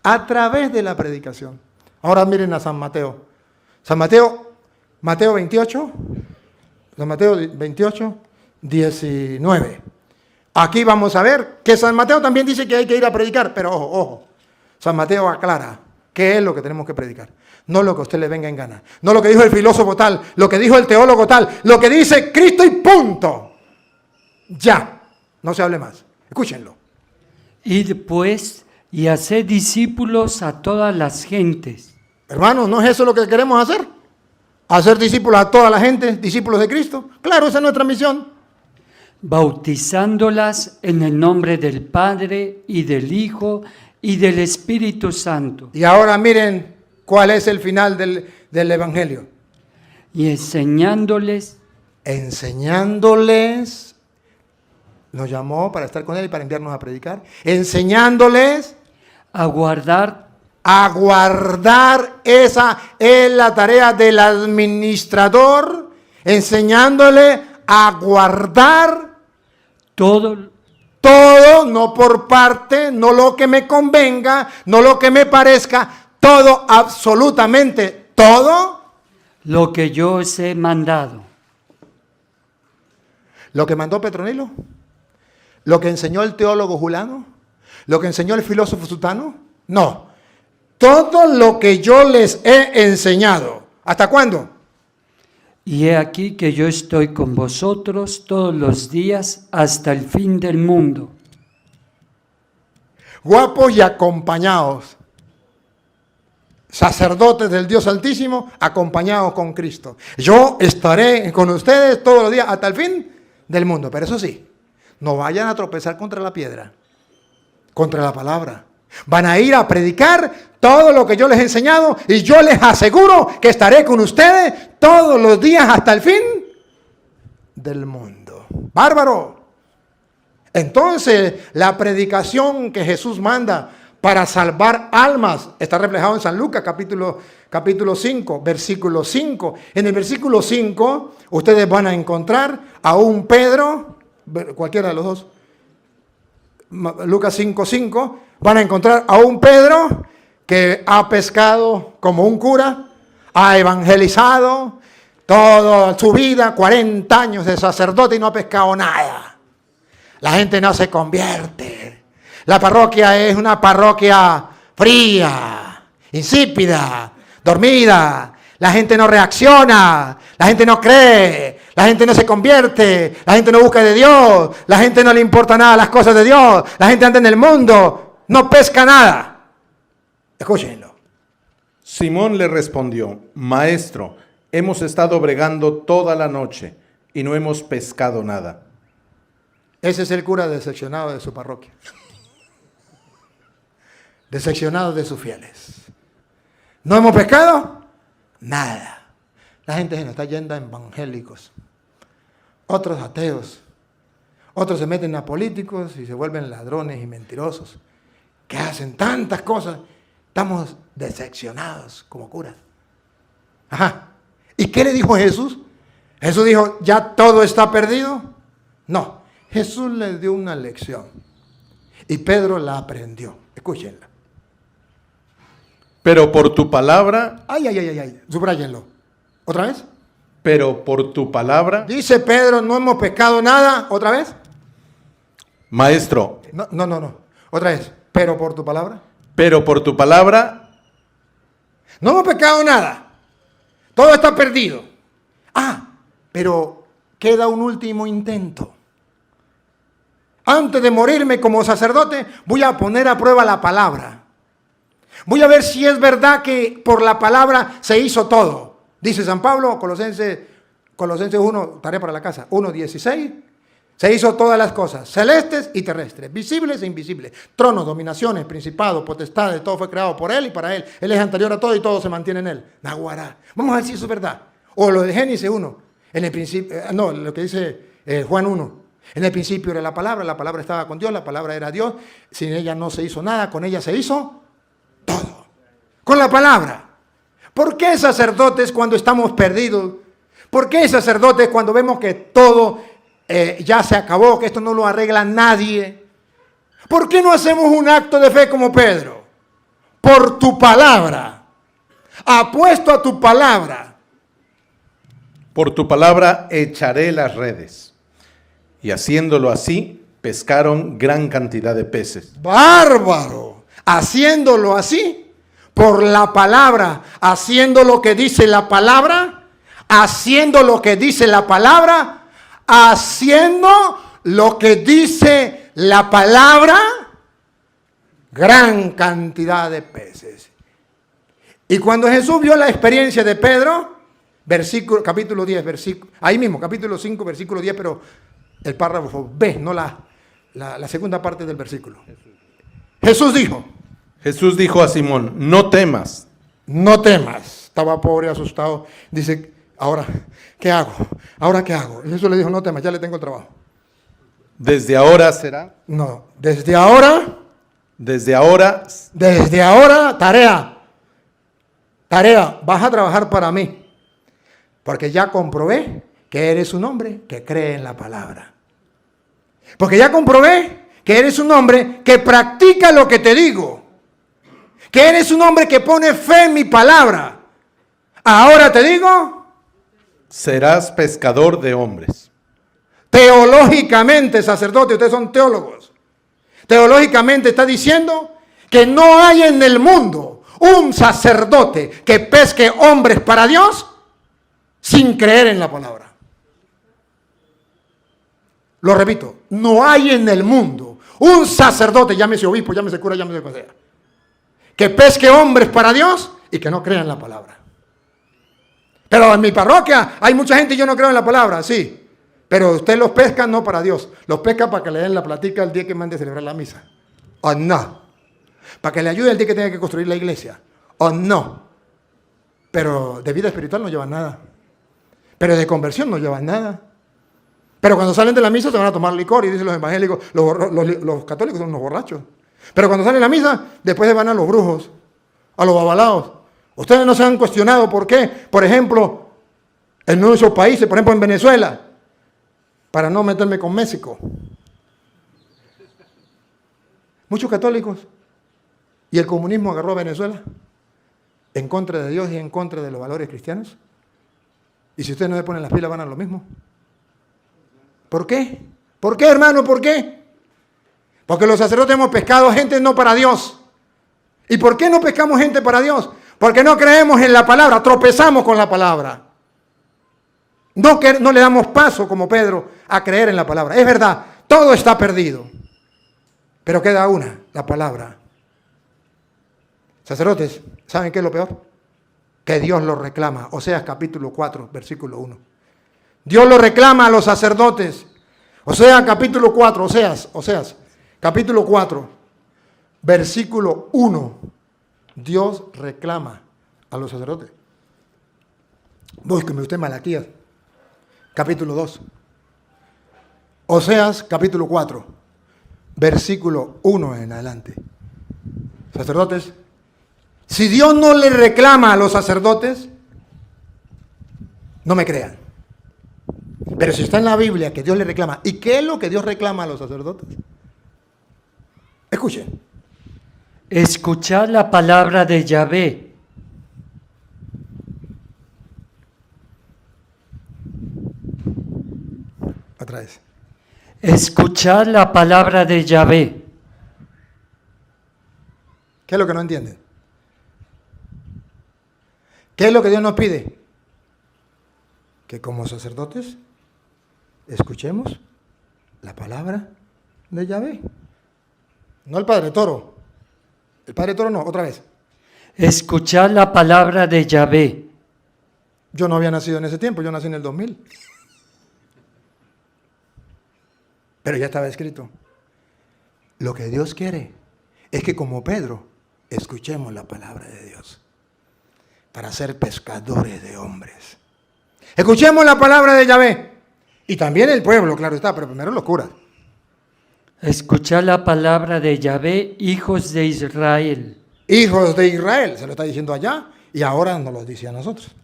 A través de la predicación. Ahora miren a San Mateo. San Mateo, Mateo 28, San Mateo 28, 19. Aquí vamos a ver que San Mateo también dice que hay que ir a predicar, pero ojo, ojo. San Mateo aclara qué es lo que tenemos que predicar. No lo que a usted le venga en gana. No lo que dijo el filósofo tal, lo que dijo el teólogo tal, lo que dice Cristo y punto. Ya, no se hable más. Escúchenlo. Id pues y haced discípulos a todas las gentes. Hermanos, ¿no es eso lo que queremos hacer? Hacer discípulos a toda la gente, discípulos de Cristo. Claro, esa es nuestra misión. Bautizándolas en el nombre del Padre y del Hijo y del Espíritu Santo. Y ahora miren cuál es el final del Evangelio. Y enseñándoles. Enseñándoles. Nos llamó para estar con Él y para enviarnos a predicar. Enseñándoles. A guardar. A guardar. Esa es la tarea del administrador. Enseñándole a guardar. Todo, no por parte, no lo que me convenga, no lo que me parezca, todo, absolutamente todo. Lo que yo os he mandado. Lo que mandó Petronilo, lo que enseñó el teólogo Julano, lo que enseñó el filósofo Sutano, no. Todo lo que yo les he enseñado. ¿Hasta cuándo? Y he aquí que yo estoy con vosotros todos los días hasta el fin del mundo. Guapos y acompañados. Sacerdotes del Dios Altísimo, acompañados con Cristo. Yo estaré con ustedes todos los días hasta el fin del mundo. Pero eso sí, no vayan a tropezar contra la piedra, contra la palabra. Van a ir a predicar todo lo que yo les he enseñado y yo les aseguro que estaré con ustedes todos los días hasta el fin del mundo. ¡Bárbaro! Entonces, la predicación que Jesús manda para salvar almas está reflejado en San Lucas capítulo 5, versículo 5. En el versículo 5, ustedes van a encontrar a un Pedro, cualquiera de los dos, Lucas 5:5, van a encontrar a un Pedro que ha pescado como un cura, ha evangelizado toda su vida, 40 años de sacerdote y no ha pescado nada. La gente no se convierte. La parroquia es una parroquia fría, insípida, dormida. La gente no reacciona, la gente no cree, la gente no se convierte, la gente no busca de Dios, la gente no le importa nada las cosas de Dios, la gente anda en el mundo, no pesca nada. Escúchenlo. Simón le respondió: Maestro, hemos estado bregando toda la noche y no hemos pescado nada. Ese es el cura decepcionado de su parroquia. Decepcionado de sus fieles. ¿No hemos pescado? Nada. La gente se nos está yendo a evangélicos. Otros ateos. Otros se meten a políticos y se vuelven ladrones y mentirosos. Que hacen tantas cosas. Estamos decepcionados como curas. Ajá. ¿Y qué le dijo Jesús? Jesús dijo, ¿ya todo está perdido? No. Jesús le dio una lección. Y Pedro la aprendió. Escúchenla. Pero por tu palabra... Ay. Subrayenlo. ¿Otra vez? Pero por tu palabra... Dice Pedro, no hemos pecado nada. ¿Otra vez? Maestro. No. Otra vez. Pero por tu palabra. Pero por tu palabra... No hemos pecado nada. Todo está perdido. Pero queda un último intento. Antes de morirme como sacerdote, voy a poner a prueba la palabra. Voy a ver si es verdad que por la palabra se hizo todo. Dice San Pablo, Colosenses 1, tarea para la casa, 1:16. Se hizo todas las cosas, celestes y terrestres, visibles e invisibles. Tronos, dominaciones, principados, potestades, todo fue creado por Él y para Él. Él es anterior a todo y todo se mantiene en Él. Naguará. Vamos a ver si eso es verdad. O lo de Génesis 1, en el principio, lo que dice Juan 1. En el principio era la palabra estaba con Dios, la palabra era Dios. Sin ella no se hizo nada, con ella se hizo todo. Con la palabra. ¿Por qué sacerdotes cuando estamos perdidos? ¿Por qué sacerdotes cuando vemos que todo ya se acabó, que esto no lo arregla nadie? ¿Por qué no hacemos un acto de fe como Pedro? Por tu palabra. Apuesto a tu palabra. Por tu palabra echaré las redes. Y haciéndolo así, pescaron gran cantidad de peces. ¡Bárbaro! Haciéndolo así, por la palabra, haciendo lo que dice la palabra, haciendo lo que dice la palabra, haciendo lo que dice la palabra, gran cantidad de peces. Y cuando Jesús vio la experiencia de Pedro, capítulo 10, ahí mismo, capítulo 5, versículo 10, pero el párrafo B, no la segunda parte del versículo. Jesús dijo a Simón, no temas. No temas. Estaba pobre, asustado. Dice, ahora, ¿qué hago? ¿Ahora qué hago? Y Jesús le dijo, no temas, ya le tengo el trabajo. ¿Desde ahora será? No, desde ahora. Desde ahora, tarea, vas a trabajar para mí. Porque ya comprobé que eres un hombre que cree en la palabra. Porque ya comprobé que eres un hombre que practica lo que te digo. Que eres un hombre que pone fe en mi palabra. Ahora te digo, serás pescador de hombres. Teológicamente, sacerdote, ustedes son teólogos. Teológicamente está diciendo que no hay en el mundo un sacerdote que pesque hombres para Dios sin creer en la palabra. Lo repito, no hay en el mundo un sacerdote, llámese obispo, llámese cura, llámese lo que sea, que pesque hombres para Dios y que no crea en la palabra. Pero en mi parroquia hay mucha gente y yo no creo en la palabra, sí. Pero usted los pesca no para Dios, los pesca para que le den la platica el día que mande a celebrar la misa. ¿O no? Para que le ayude el día que tenga que construir la iglesia. ¿O no? Pero de vida espiritual no llevan nada. Pero de conversión no llevan nada. Pero cuando salen de la misa se van a tomar licor y dicen los evangélicos, los católicos son unos borrachos. Pero cuando salen de la misa, después se van a los brujos, a los babalaos. Ustedes no se han cuestionado por qué, por ejemplo, en nuestros países, por ejemplo en Venezuela, para no meterme con México. Muchos católicos y el comunismo agarró a Venezuela en contra de Dios y en contra de los valores cristianos. Y si ustedes no se ponen las pilas van a lo mismo. ¿Por qué? ¿Por qué, hermano? ¿Por qué? Porque los sacerdotes hemos pescado gente no para Dios. ¿Y por qué no pescamos gente para Dios? Porque no creemos en la palabra, tropezamos con la palabra. No le damos paso, como Pedro, a creer en la palabra. Es verdad, todo está perdido. Pero queda una, la palabra. Sacerdotes, ¿saben qué es lo peor? Que Dios lo reclama. Oseas capítulo 4, versículo 1. Dios lo reclama a los sacerdotes. Oseas capítulo 4, Oseas capítulo 4, versículo 1. Dios reclama a los sacerdotes. Búsqueme usted Malaquías, capítulo 2. Oseas, capítulo 4, versículo 1 en adelante. Sacerdotes, si Dios no le reclama a los sacerdotes, no me crean. Pero si está en la Biblia que Dios le reclama, ¿y qué es lo que Dios reclama a los sacerdotes? Escuchen. Escuchad la palabra de Yahvé. Otra vez. Escuchad la palabra de Yahvé. ¿Qué es lo que no entienden? ¿Qué es lo que Dios nos pide? Que como sacerdotes escuchemos la palabra de Yahvé. No el Padre Toro. El Padre Toro no, otra vez. Escuchad la palabra de Yahvé. Yo no había nacido en ese tiempo, yo nací en el 2000. Pero ya estaba escrito. Lo que Dios quiere es que como Pedro escuchemos la palabra de Dios para ser pescadores de hombres. Escuchemos la palabra de Yahvé. Y también el pueblo, claro está, pero primero los curas. Escuchad la palabra de Yahvé, hijos de Israel. Hijos de Israel, se lo está diciendo allá y ahora nos lo dice a nosotros.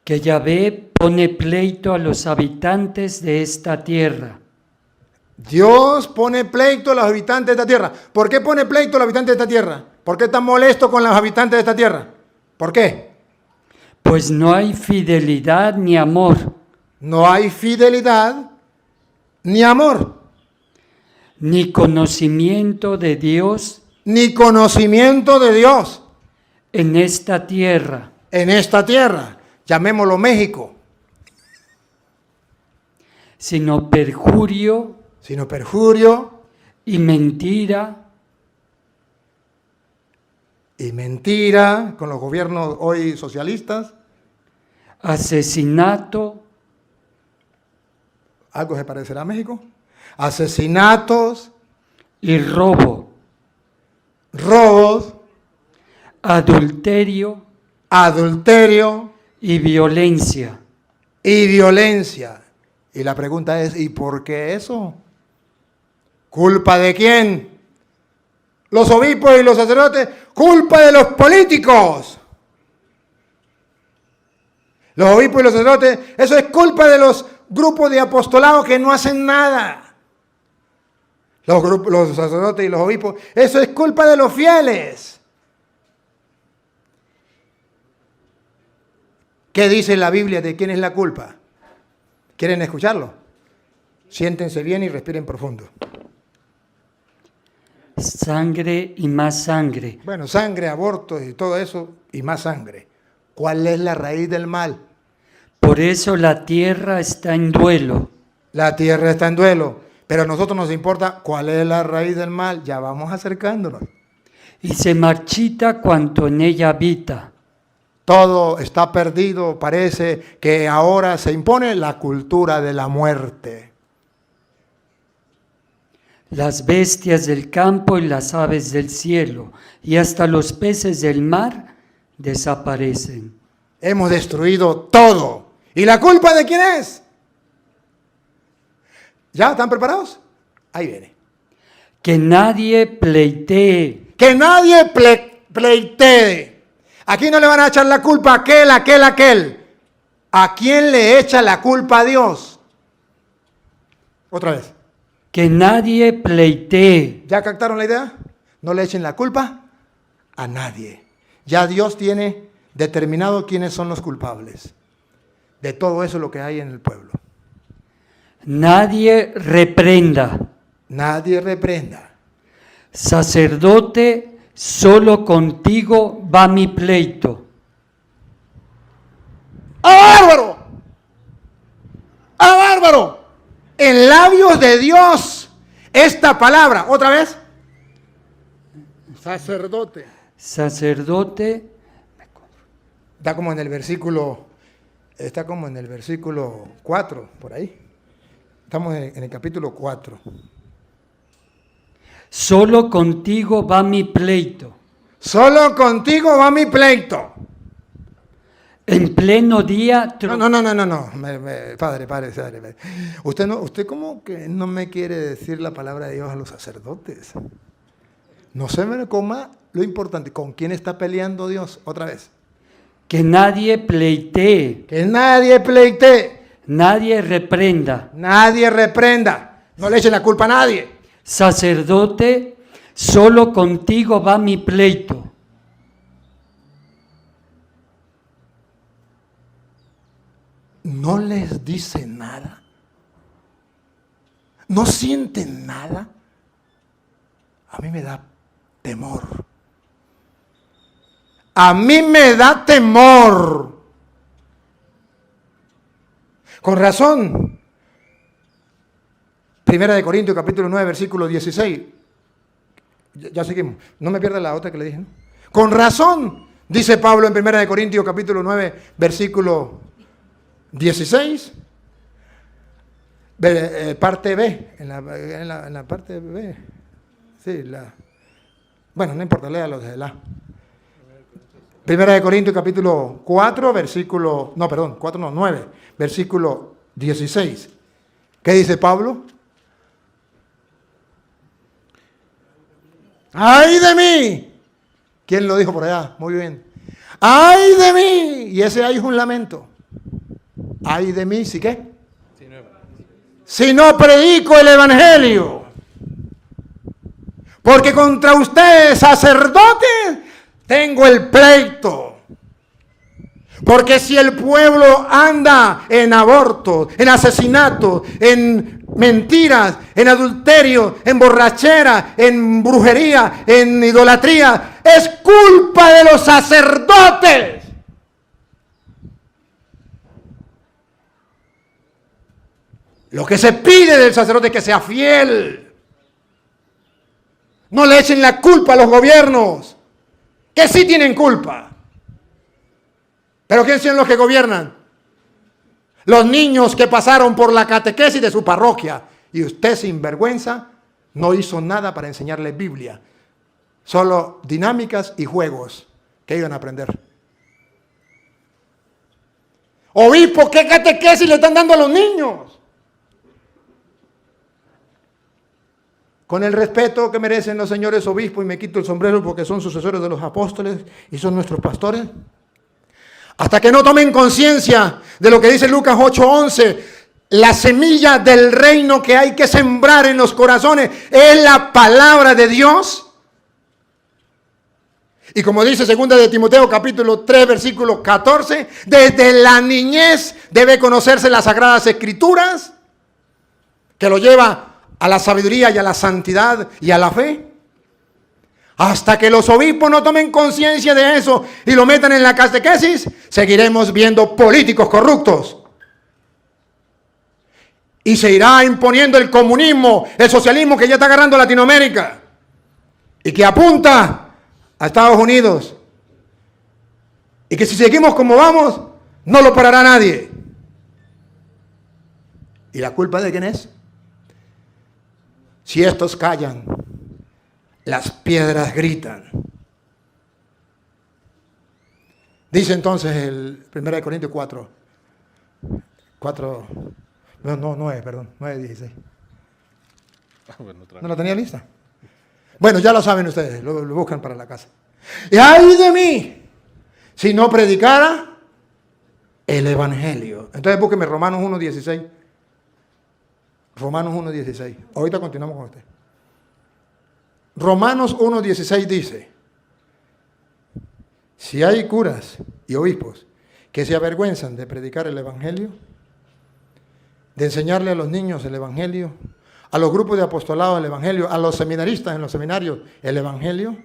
Que Yahvé pone pleito a los habitantes de esta tierra. Dios pone pleito a los habitantes de esta tierra. ¿Por qué pone pleito a los habitantes de esta tierra? ¿Por qué está molesto con los habitantes de esta tierra? ¿Por qué? Pues no hay fidelidad ni amor. No hay fidelidad ni amor. Ni conocimiento de Dios. Ni conocimiento de Dios. En esta tierra. En esta tierra. Llamémoslo México. Sino perjurio. Sino perjurio. Y mentira. Y mentira con los gobiernos hoy socialistas. Asesinato. ¿Algo se parecerá a México? Asesinatos. Y robo. Robos. Adulterio. Adulterio. Y violencia. Y violencia. Y la pregunta es, ¿y por qué eso? ¿Culpa de quién? Los obispos y los sacerdotes, culpa de los políticos. Los obispos y los sacerdotes, eso es culpa de los grupos de apostolado que no hacen nada. Los sacerdotes y los obispos, eso es culpa de los fieles. ¿Qué dice la Biblia de quién es la culpa? ¿Quieren escucharlo? Siéntense bien y respiren profundo. Sangre y más sangre. Bueno, sangre, aborto y todo eso, y más sangre. ¿Cuál es la raíz del mal? Por eso la tierra está en duelo. La tierra está en duelo, pero a nosotros nos importa cuál es la raíz del mal. Ya vamos acercándonos. Y se marchita cuanto en ella habita. Todo está perdido, parece que ahora se impone la cultura de la muerte. Las bestias del campo y las aves del cielo, y hasta los peces del mar desaparecen. Hemos destruido todo. ¿Y la culpa de quién es? ¿Ya están preparados? Ahí viene. Que nadie pleitee. Que nadie pleitee. Aquí no le van a echar la culpa a aquel. ¿A quién le echa la culpa a Dios? Otra vez. Que nadie pleitee. ¿Ya captaron la idea? No le echen la culpa a nadie. Ya Dios tiene determinado quiénes son los culpables de todo eso lo que hay en el pueblo. Nadie reprenda. Nadie reprenda. Sacerdote, solo contigo va mi pleito. ¡Ah, bárbaro! ¡Ah, bárbaro! En labios de Dios, esta palabra, otra vez. Sacerdote. Sacerdote, Está como en el versículo 4, por ahí. Estamos en el capítulo 4. solo contigo va mi pleito. Solo contigo va mi pleito. En pleno día. No. Padre. Usted como que no me quiere decir la palabra de Dios a los sacerdotes. No se me coma lo importante. ¿Con quién está peleando Dios? Otra vez. Que nadie pleitee. Que nadie pleitee. Nadie reprenda. Nadie reprenda. No le echen la culpa a nadie. Sacerdote, solo contigo va mi pleito. No les dice nada. No sienten nada. A mí me da temor. A mí me da temor. Con razón. Primera de Corintios, capítulo 9, versículo 16. Ya seguimos. No me pierda la otra que le dije, ¿no? Con razón, dice Pablo en Primera de Corintios, capítulo 9, versículo 16. Parte B. En la parte B. Sí, bueno, no importa, léalo desde la. Primera de Corintios, capítulo 4, versículo. 9, versículo 16. ¿Qué dice Pablo? ¡Ay de mí! ¿Quién lo dijo por allá? Muy bien. ¡Ay de mí! Y ese ay es un lamento. ¡Ay de mí! ¿Sí qué? Si no predico el evangelio. Porque contra ustedes, sacerdotes, tengo el pleito. Porque si el pueblo anda en aborto, en asesinato, en mentiras, en adulterio, en borrachera, en brujería, en idolatría, es culpa de los sacerdotes. Lo que se pide del sacerdote es que sea fiel. No le echen la culpa a los gobiernos, que sí tienen culpa. ¿Pero quiénes son los que gobiernan? Los niños que pasaron por la catequesis de su parroquia. Y usted, sin vergüenza, no hizo nada para enseñarles Biblia. Solo dinámicas y juegos que iban a aprender. Obispo, ¿qué catequesis le están dando a los niños? Con el respeto que merecen los señores obispos, y me quito el sombrero porque son sucesores de los apóstoles y son nuestros pastores. Hasta que no tomen conciencia de lo que dice Lucas 8:11, la semilla del reino que hay que sembrar en los corazones es la palabra de Dios. Y como dice 2 de Timoteo capítulo 3 versículo 14, desde la niñez debe conocerse las sagradas escrituras, que lo lleva a la sabiduría y a la santidad y a la fe. Hasta que los obispos no tomen conciencia de eso y lo metan en la catequesis, seguiremos viendo políticos corruptos. Y se irá imponiendo el comunismo, el socialismo que ya está agarrando Latinoamérica y que apunta a Estados Unidos. Y que si seguimos como vamos, no lo parará nadie. ¿Y la culpa de quién es? Si estos callan, las piedras gritan. Dice entonces el 1 Corintios 9:16. ¿No lo tenía lista? Bueno, ya lo saben ustedes, lo buscan para la casa. Y ay de mí, si no predicara el Evangelio. Entonces búsqueme Romanos 1:16. Romanos 1:16. Ahorita continuamos con usted. Romanos 1:16 dice: si hay curas y obispos que se avergüenzan de predicar el Evangelio, de enseñarle a los niños el Evangelio, a los grupos de apostolado el Evangelio, a los seminaristas en los seminarios el Evangelio,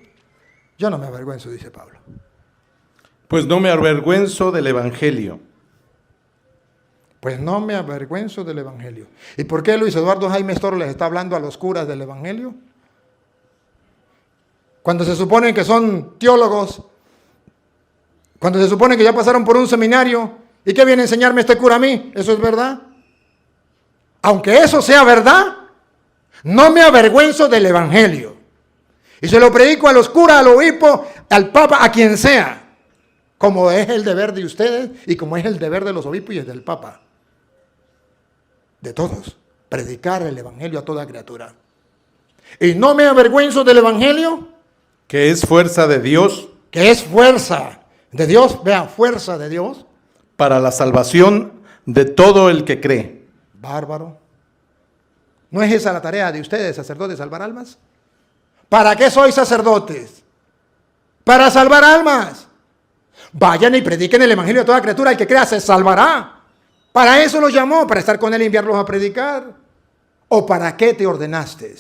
yo no me avergüenzo, dice Pablo. Pues no me avergüenzo del Evangelio. Pues no me avergüenzo del Evangelio. ¿Y por qué Luis Eduardo Jaime Storo les está hablando a los curas del Evangelio? Cuando se supone que son teólogos, cuando se supone que ya pasaron por un seminario, ¿y qué viene a enseñarme este cura a mí? ¿Eso es verdad? Aunque eso sea verdad, no me avergüenzo del Evangelio. Y se lo predico a los curas, al obispo, al papa, a quien sea, como es el deber de ustedes y como es el deber de los obispos y el del papa. De todos, predicar el Evangelio a toda criatura. Y no me avergüenzo del Evangelio, Que es fuerza de Dios que es fuerza de Dios, vean, fuerza de Dios. para la salvación de todo el que cree. Bárbaro. ¿No es esa la tarea de ustedes, sacerdotes, salvar almas? ¿Para qué sois sacerdotes? Para salvar almas. Vayan y prediquen el Evangelio a toda criatura, el que crea se salvará. Para eso los llamó, para estar con él y enviarlos a predicar. ¿O para qué te ordenaste?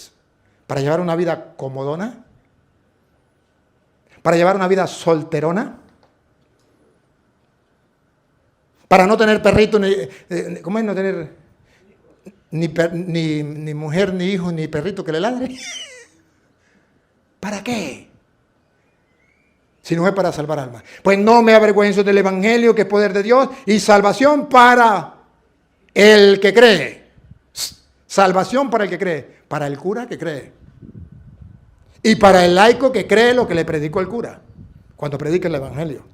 ¿Para llevar una vida comodona? ¿Para llevar una vida solterona? ¿Para no tener perrito, ¿cómo es no tener ni mujer, ni hijo, ni perrito que le ladre? ¿Para qué? Si no es para salvar almas. Pues no me avergüenzo del Evangelio, que es poder de Dios y salvación para el que cree. Salvación para el que cree. Para el cura que cree. Y para el laico que cree lo que le predicó el cura cuando predica el Evangelio.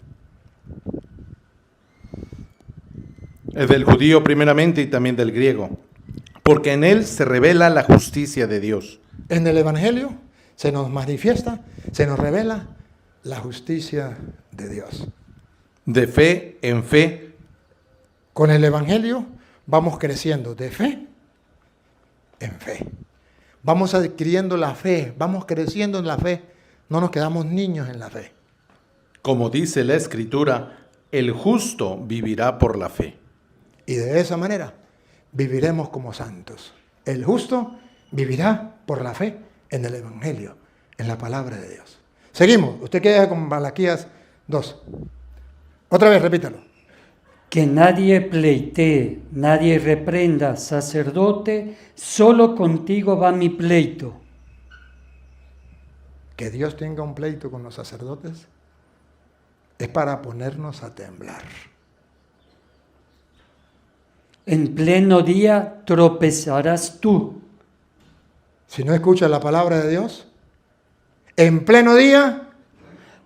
Es del judío primeramente y también del griego, porque en él se revela la justicia de Dios. En el Evangelio se nos manifiesta, se nos revela la justicia de Dios. De fe en fe. Con el Evangelio vamos creciendo de fe en fe. Vamos adquiriendo la fe, vamos creciendo en la fe. No nos quedamos niños en la fe. Como dice la Escritura, el justo vivirá por la fe. Y de esa manera viviremos como santos. El justo vivirá por la fe en el Evangelio, en la palabra de Dios. Seguimos. Usted queda con Malaquías 2. Otra vez, repítalo. Que nadie pleitee, nadie reprenda, sacerdote, solo contigo va mi pleito. Que Dios tenga un pleito con los sacerdotes es para ponernos a temblar. En pleno día tropezarás tú. Si no escuchas la palabra de Dios, en pleno día,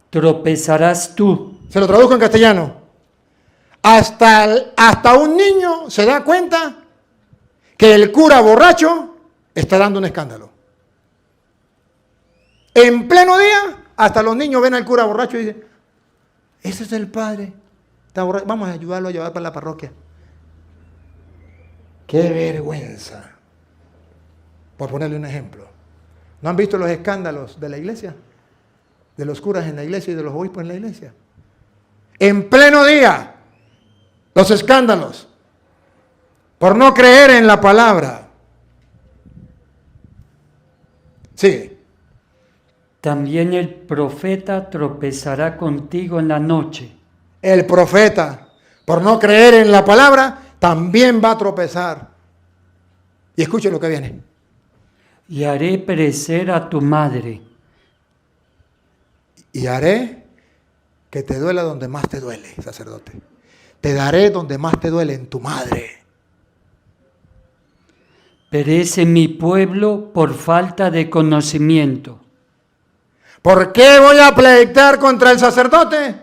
Tropezarás tú. se lo traduzco en castellano, hasta un niño se da cuenta que el cura borracho está dando un escándalo. En pleno día, hasta los niños ven al cura borracho y dicen, ese es el padre, está borracho, vamos a ayudarlo a llevar para la parroquia. ¡Qué vergüenza! Por ponerle un ejemplo. ¿No han visto los escándalos de la iglesia? De los curas en la iglesia y de los obispos en la iglesia. En pleno día, los escándalos por no creer en la palabra. Sigue. también el profeta tropezará contigo en la noche. El profeta, por no creer en la palabra, también va a tropezar. Y escuche lo que viene. Y haré perecer a tu madre. Y haré que te duela donde más te duele, sacerdote. Te daré donde más te duele, en tu madre. Perece mi pueblo por falta de conocimiento. ¿Por qué voy a pleitar contra el sacerdote?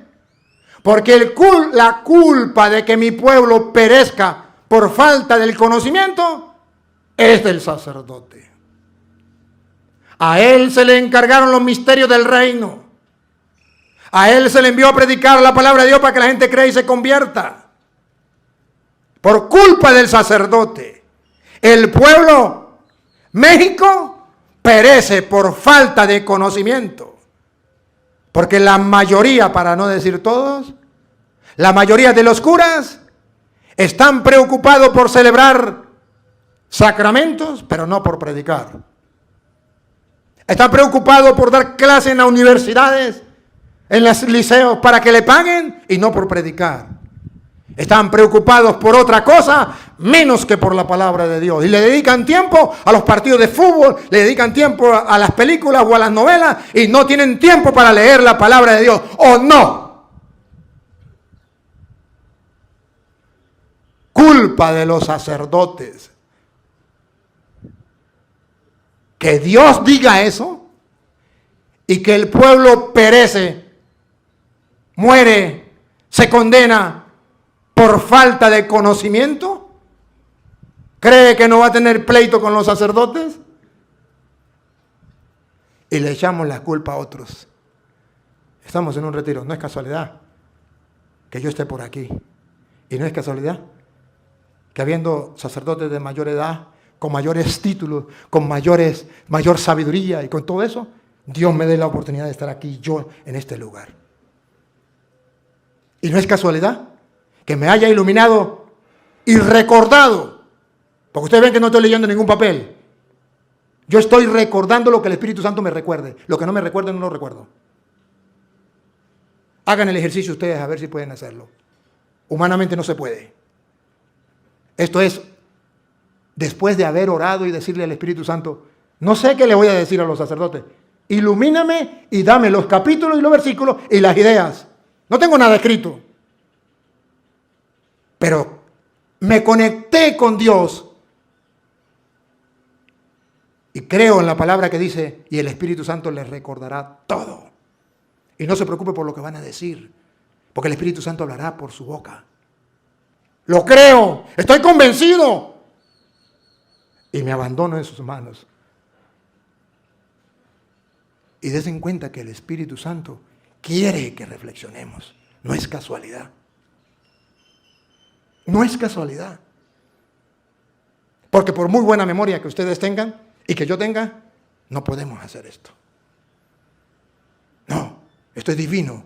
Porque la culpa de que mi pueblo perezca por falta del conocimiento es del sacerdote. A él se le encargaron los misterios del reino. A él se le envió a predicar la palabra de Dios para que la gente crea y se convierta. Por culpa del sacerdote, el pueblo, México, perece por falta de conocimiento. Porque la mayoría, para no decir todos, la mayoría de los curas están preocupados por celebrar sacramentos, pero no por predicar. Están preocupados por dar clases en las universidades, en los liceos, para que le paguen y no por predicar. Están preocupados por otra cosa menos que por la palabra de Dios. Y le dedican tiempo a los partidos de fútbol, le dedican tiempo a las películas o a las novelas y no tienen tiempo para leer la palabra de Dios. ¿O no? Culpa de los sacerdotes. Que Dios diga eso y que el pueblo perece, muere, se condena por falta de conocimiento. ¿Cree que no va a tener pleito con los sacerdotes? Y le echamos la culpa a otros. Estamos en un retiro, no es casualidad que yo esté por aquí. Y no es casualidad que habiendo sacerdotes de mayor edad, con mayores títulos, con mayor sabiduría y con todo eso, Dios me dé la oportunidad de estar aquí, yo en este lugar. Y no es casualidad que me haya iluminado y recordado, porque ustedes ven que no estoy leyendo ningún papel. Yo estoy recordando lo que el Espíritu Santo me recuerde. Lo que no me recuerde, no lo recuerdo. Hagan el ejercicio ustedes a ver si pueden hacerlo. Humanamente no se puede. Esto es después de haber orado y decirle al Espíritu Santo, no sé qué le voy a decir a los sacerdotes. Ilumíname y dame los capítulos y los versículos y las ideas. No tengo nada escrito. Pero me conecté con Dios y creo en la palabra que dice, y el Espíritu Santo les recordará todo. Y no se preocupe por lo que van a decir, porque el Espíritu Santo hablará por su boca. Lo creo, estoy convencido. Y me abandono en sus manos. Y den cuenta que el Espíritu Santo quiere que reflexionemos. No es casualidad. No es casualidad. Porque por muy buena memoria que ustedes tengan y que yo tenga, no podemos hacer esto. No, esto es divino.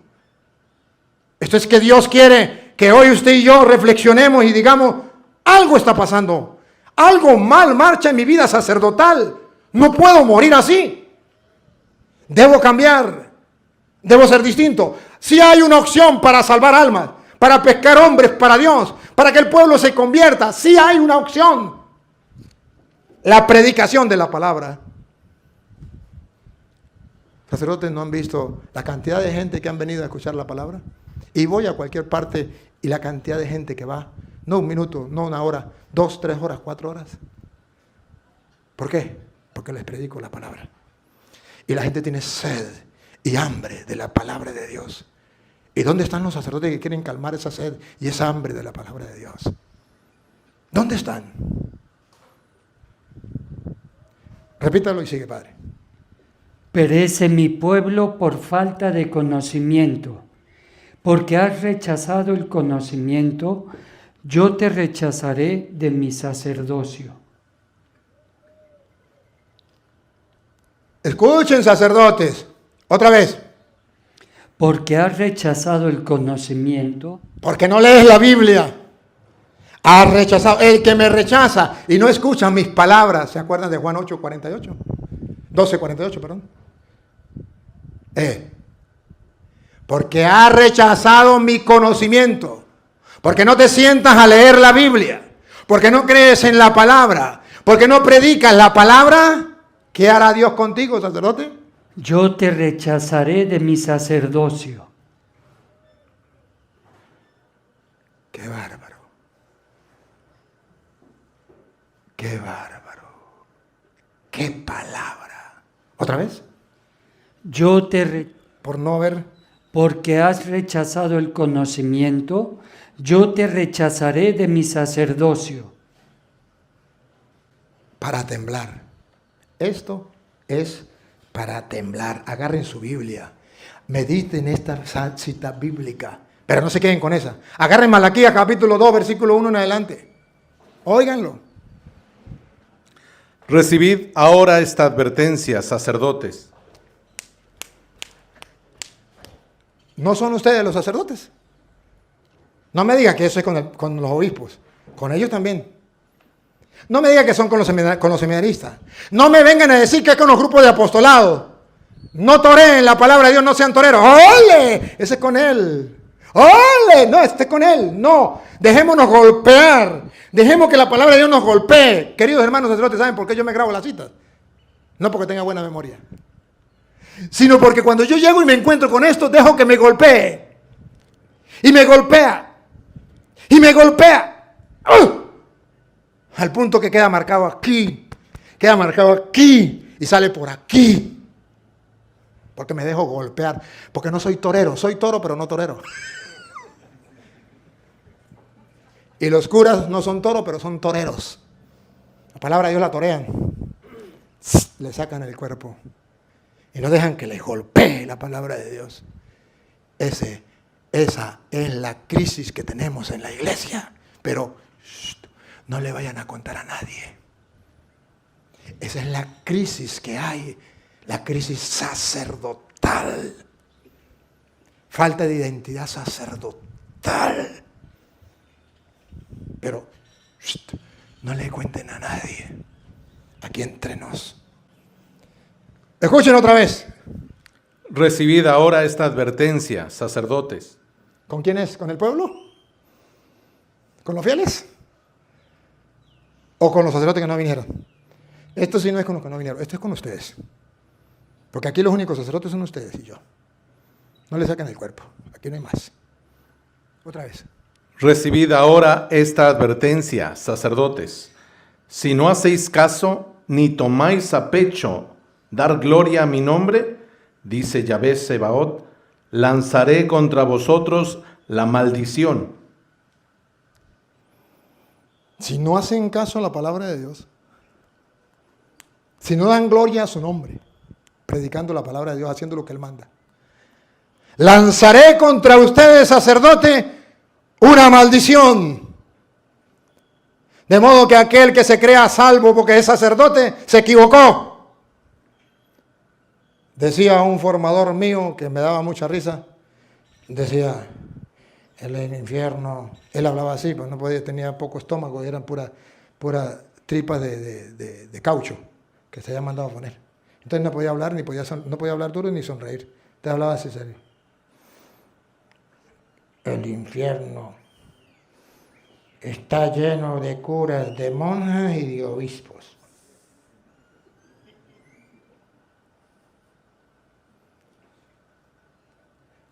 Esto es que Dios quiere que hoy usted y yo reflexionemos y digamos, algo está pasando. Algo mal marcha en mi vida sacerdotal. No puedo morir así. Debo cambiar. Debo ser distinto. Si hay una opción para salvar almas, para pescar hombres para Dios, para que el pueblo se convierta, si hay una opción. La predicación de la palabra. Sacerdotes, ¿no han visto la cantidad de gente que han venido a escuchar la palabra? Y voy a cualquier parte y la cantidad de gente que va, no un minuto, no una hora, 2, 3 horas, 4 horas. ¿Por qué? Porque les predico la palabra. Y la gente tiene sed y hambre de la palabra de Dios. ¿Y dónde están los sacerdotes que quieren calmar esa sed y esa hambre de la palabra de Dios? ¿Dónde están? Repítalo y sigue, Padre. Perece mi pueblo por falta de conocimiento. Porque has rechazado el conocimiento, yo te rechazaré de mi sacerdocio. Escuchen, sacerdotes, otra vez. Porque has rechazado el conocimiento. Porque no lees la Biblia. Has rechazado. El que me rechaza y no escucha mis palabras. ¿Se acuerdan de Juan 8:48? 12:48, perdón. Porque has rechazado mi conocimiento. Porque no te sientas a leer la Biblia. Porque no crees en la palabra. Porque no predicas la palabra. ¿Qué hará Dios contigo, sacerdote? Yo te rechazaré de mi sacerdocio. ¡Qué bárbaro! ¡Qué bárbaro! ¡Qué palabra! ¿Otra vez? Yo te Por no haber... Porque has rechazado el conocimiento, yo te rechazaré de mi sacerdocio. Para temblar. Esto es para temblar. Agarren su Biblia. Mediten esta cita bíblica. Pero no se queden con esa. Agarren Malaquías capítulo 2, versículo 1 en adelante. Óiganlo. Recibid ahora esta advertencia, sacerdotes. ¿No son ustedes los sacerdotes? No me diga que eso es con los obispos. Con ellos también. No me diga que son con los seminaristas. No me vengan a decir que es con los grupos de apostolado. No toreen la palabra de Dios, no sean toreros. ¡Ole! Ese es con él. ¡Ole! No, este es con él. No. Dejémonos golpear. Dejemos que la palabra de Dios nos golpee. Queridos hermanos sacerdotes, ¿saben por qué yo me grabo las citas? No porque tenga buena memoria. Sino porque cuando yo llego y me encuentro con esto, dejo que me golpee. Y me golpea. Y me golpea. Al punto que queda marcado aquí. Queda marcado aquí. Y sale por aquí. Porque me dejo golpear. Porque no soy torero. Soy toro, pero no torero. Y los curas no son toros, pero son toreros. La palabra de Dios la torean. Le sacan el cuerpo. Y no dejan que les golpee la palabra de Dios. Esa es la crisis que tenemos en la iglesia. Pero no le vayan a contar a nadie. Esa es la crisis que hay. La crisis sacerdotal. Falta de identidad sacerdotal. Pero no le cuenten a nadie. Aquí entre nos. Escuchen otra vez. Recibid ahora esta advertencia, sacerdotes. ¿Con quién es? ¿Con el pueblo? ¿Con los fieles? ¿O con los sacerdotes que no vinieron? Esto sí no es con los que no vinieron, esto es con ustedes. Porque aquí los únicos sacerdotes son ustedes y yo. No le saquen el cuerpo, aquí no hay más. Otra vez. Recibid ahora esta advertencia, sacerdotes. Si no hacéis caso, ni tomáis a pecho dar gloria a mi nombre, dice Yahvé Sebaot, lanzaré contra vosotros la maldición. Si no hacen caso a la palabra de Dios, si no dan gloria a su nombre, predicando la palabra de Dios, haciendo lo que Él manda, lanzaré contra ustedes, sacerdote, una maldición. De modo que aquel que se crea salvo porque es sacerdote, se equivocó. Decía un formador mío que me daba mucha risa, decía, el infierno, él hablaba así, pero no podía, tenía poco estómago, eran pura tripas de caucho que se había mandado a poner. Entonces no podía hablar, no podía hablar duro ni sonreír. Te hablaba así serio. El infierno está lleno de curas, de monjas y de obispos.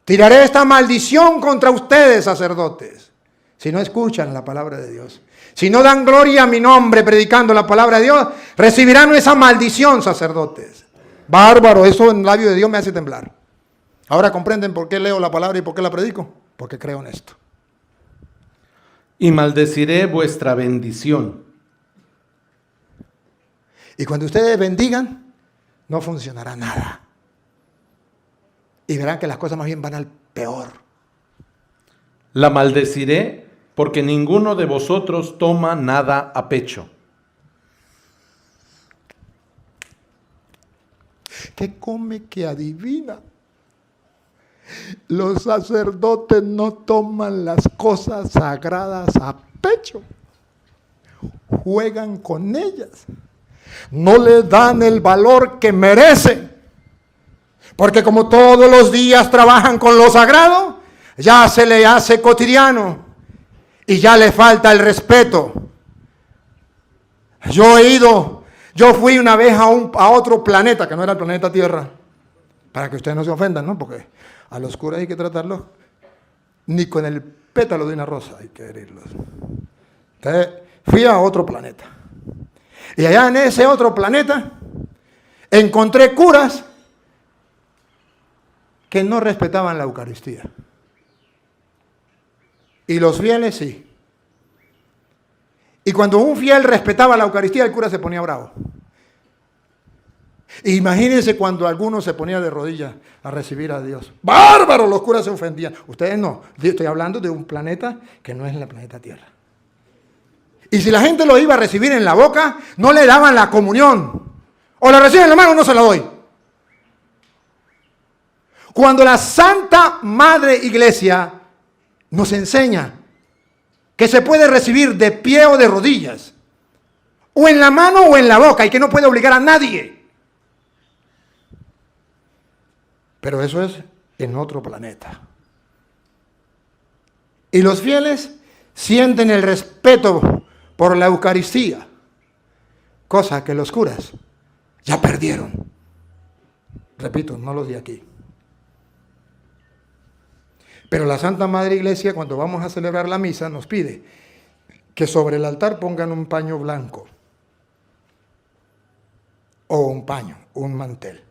Tiraré esta maldición contra ustedes, sacerdotes, si no escuchan la palabra de Dios. Si no dan gloria a mi nombre predicando la palabra de Dios, recibirán esa maldición, sacerdotes. Bárbaro, eso en el labio de Dios me hace temblar. Ahora comprenden por qué leo la palabra y por qué la predico. Porque creo en esto. Y maldeciré vuestra bendición. Y cuando ustedes bendigan, no funcionará nada. Y verán que las cosas más bien van al peor. La maldeciré porque ninguno de vosotros toma nada a pecho. ¿Qué come que adivina? Los sacerdotes no toman las cosas sagradas a pecho. Juegan con ellas. No le dan el valor que merecen. Porque como todos los días trabajan con lo sagrado, ya se le hace cotidiano y ya le falta el respeto. Yo fui una vez a otro planeta, que no era el planeta Tierra, para que ustedes no se ofendan, ¿no? Porque a los curas hay que tratarlos ni con el pétalo de una rosa hay que herirlos. Entonces, fui a otro planeta. Y allá en ese otro planeta encontré curas que no respetaban la Eucaristía. Y los fieles sí. Y cuando un fiel respetaba la Eucaristía, el cura se ponía bravo. Imagínense cuando alguno se ponía de rodillas a recibir a Dios. ¡Bárbaro! Los curas se ofendían. Ustedes no. Yo estoy hablando de un planeta que no es el planeta Tierra. Y si la gente lo iba a recibir en la boca, no le daban la comunión. O la reciben en la mano o no se la doy. Cuando la Santa Madre Iglesia nos enseña que se puede recibir de pie o de rodillas, o en la mano o en la boca, y que no puede obligar a nadie. Pero eso es en otro planeta. Y los fieles sienten el respeto por la Eucaristía, cosa que los curas ya perdieron. Repito, no los de aquí. Pero la Santa Madre Iglesia, cuando vamos a celebrar la misa, nos pide que sobre el altar pongan un paño blanco, o un paño, un mantel.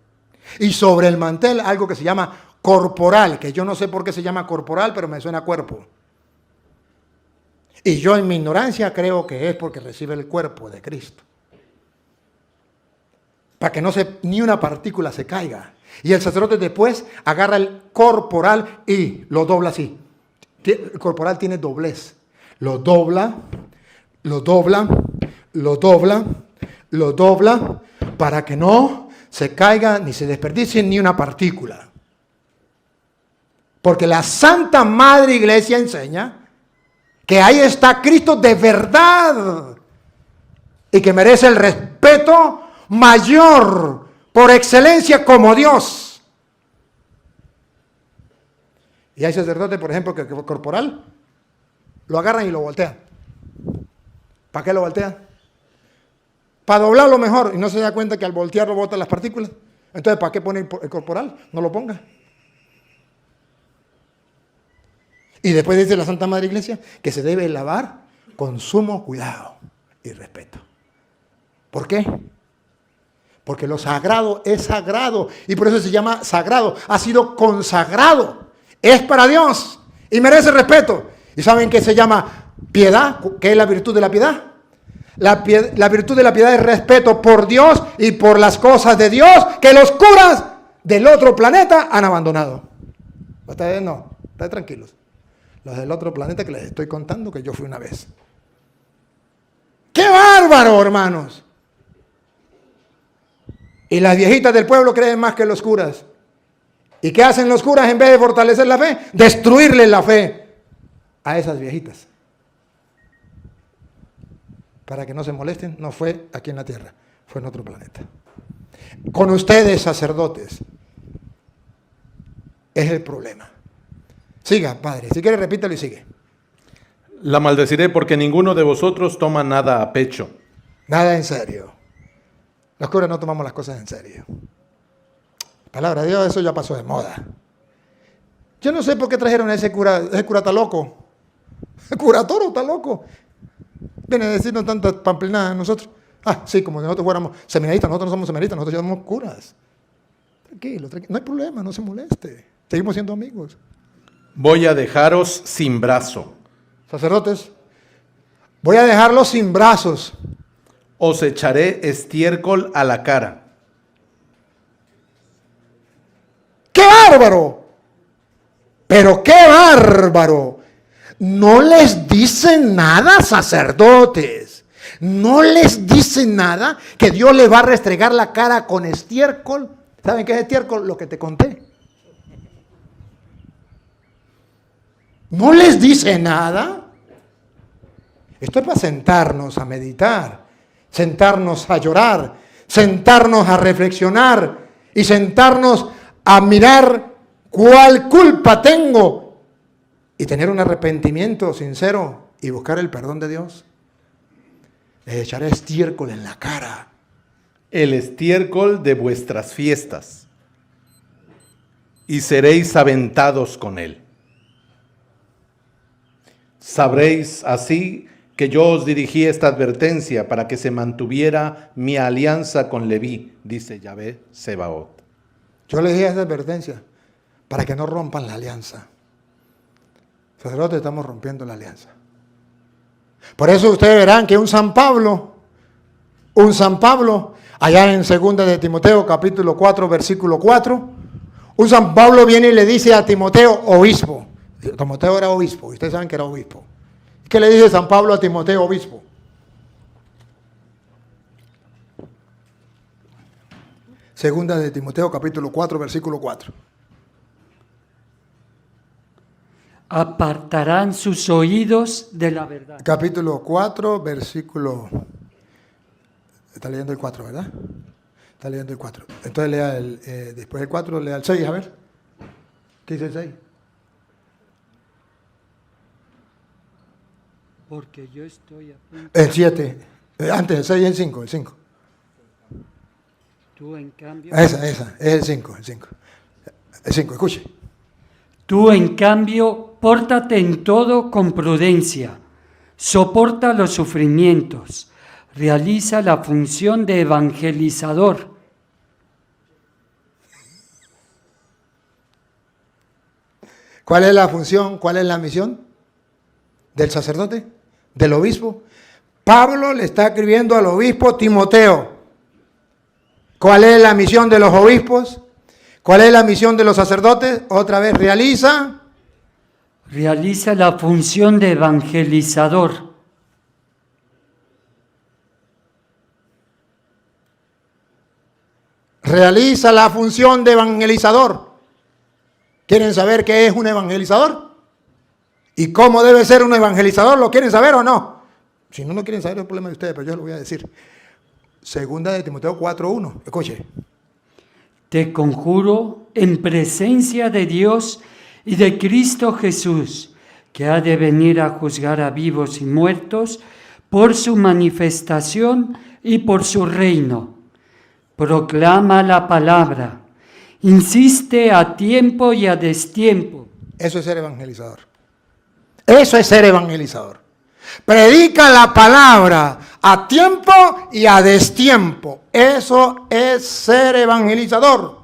Y sobre el mantel algo que se llama corporal, que yo no sé por qué se llama corporal, pero me suena a cuerpo. Y yo en mi ignorancia creo que es porque recibe el cuerpo de Cristo. Para que ni una partícula se caiga. Y el sacerdote después agarra el corporal y lo dobla así. El corporal tiene doblez. Lo dobla, lo dobla, lo dobla, lo dobla, para que no se caiga ni se desperdicie ni una partícula. Porque la Santa Madre Iglesia enseña que ahí está Cristo de verdad y que merece el respeto mayor por excelencia como Dios. Y hay sacerdotes, por ejemplo, que corporal lo agarran y lo voltean. ¿Para qué lo voltean? Para doblarlo mejor y no se da cuenta que al voltearlo botan las partículas. Entonces, ¿para qué pone el corporal? No lo ponga. Y después dice la Santa Madre Iglesia que se debe lavar con sumo cuidado y respeto. ¿Por qué? Porque lo sagrado es sagrado y por eso se llama sagrado. Ha sido consagrado. Es para Dios y merece respeto. ¿Y saben qué se llama piedad? ¿Qué es la virtud de la piedad? La virtud de la piedad es respeto por Dios y por las cosas de Dios que los curas del otro planeta han abandonado. Ustedes no, ustedes tranquilos. Los del otro planeta que les estoy contando que yo fui una vez. ¡Qué bárbaro, hermanos! Y las viejitas del pueblo creen más que los curas. ¿Y qué hacen los curas en vez de fortalecer la fe? Destruirle la fe a esas viejitas. Para que no se molesten, no fue aquí en la tierra, fue en otro planeta. Con ustedes, sacerdotes, es el problema. Siga, padre, si quiere repítalo y sigue. La maldeciré porque ninguno de vosotros toma nada a pecho. Nada en serio. Los curas no tomamos las cosas en serio. Palabra de Dios, eso ya pasó de moda. Yo no sé por qué trajeron a ese cura está loco. El cura Toro está loco. Viene a decirnos tantas pamplinadas a nosotros. Ah, sí, como si nosotros fuéramos seminaristas, nosotros no somos seminaristas, nosotros ya somos curas. Tranquilo, no hay problema, no se moleste. Seguimos siendo amigos. Voy a dejaros sin brazo. Sacerdotes, voy a dejarlos sin brazos. Os echaré estiércol a la cara. ¡Qué bárbaro! Pero qué bárbaro. No les dicen nada, sacerdotes. No les dicen nada que Dios les va a restregar la cara con estiércol. ¿Saben qué es estiércol? Lo que te conté. No les dice nada. Esto es para sentarnos a meditar, sentarnos a llorar, sentarnos a reflexionar y sentarnos a mirar cuál culpa tengo y tener un arrepentimiento sincero y buscar el perdón de Dios, les echaré estiércol en la cara. El estiércol de vuestras fiestas, y seréis aventados con él. Sabréis así que yo os dirigí esta advertencia para que se mantuviera mi alianza con Leví, dice Yahvé Sebaot. Yo les di esta advertencia para que no rompan la alianza. Sacerdotes, estamos rompiendo la alianza. Por eso ustedes verán que un San Pablo, allá en 2 de Timoteo capítulo 4, versículo 4, un San Pablo viene y le dice a Timoteo, obispo. Timoteo era obispo, ustedes saben que era obispo. ¿Qué le dice San Pablo a Timoteo, obispo? Segunda de Timoteo capítulo 4, versículo 4. Apartarán sus oídos de la verdad. Capítulo 4, versículo... Está leyendo el 4, ¿verdad? Está leyendo el 4. Entonces lea después del 4, lea el 6, a ver. ¿Qué dice el 6? Porque yo estoy a punto. El 7. Antes el 6 y el 5, el 5. Tú en cambio. Esa, es el 5, el 5. El 5, escuche. Tú en cambio, pórtate en todo con prudencia, soporta los sufrimientos, realiza la función de evangelizador. ¿Cuál es la función? ¿Cuál es la misión del sacerdote? ¿Del obispo? Pablo le está escribiendo al obispo Timoteo. ¿Cuál es la misión de los obispos? ¿Cuál es la misión de los sacerdotes? Otra vez, realiza la función de evangelizador. Realiza la función de evangelizador. ¿Quieren saber qué es un evangelizador? ¿Y cómo debe ser un evangelizador? ¿Lo quieren saber o no? Si no lo quieren saber, es el problema de ustedes, pero yo lo voy a decir. Segunda de Timoteo 4:1. Escuche. Te conjuro en presencia de Dios y de Cristo Jesús, que ha de venir a juzgar a vivos y muertos por su manifestación y por su reino. Proclama la palabra, insiste a tiempo y a destiempo. Eso es ser evangelizador. Eso es ser evangelizador. Predica la palabra a tiempo y a destiempo. Eso es ser evangelizador.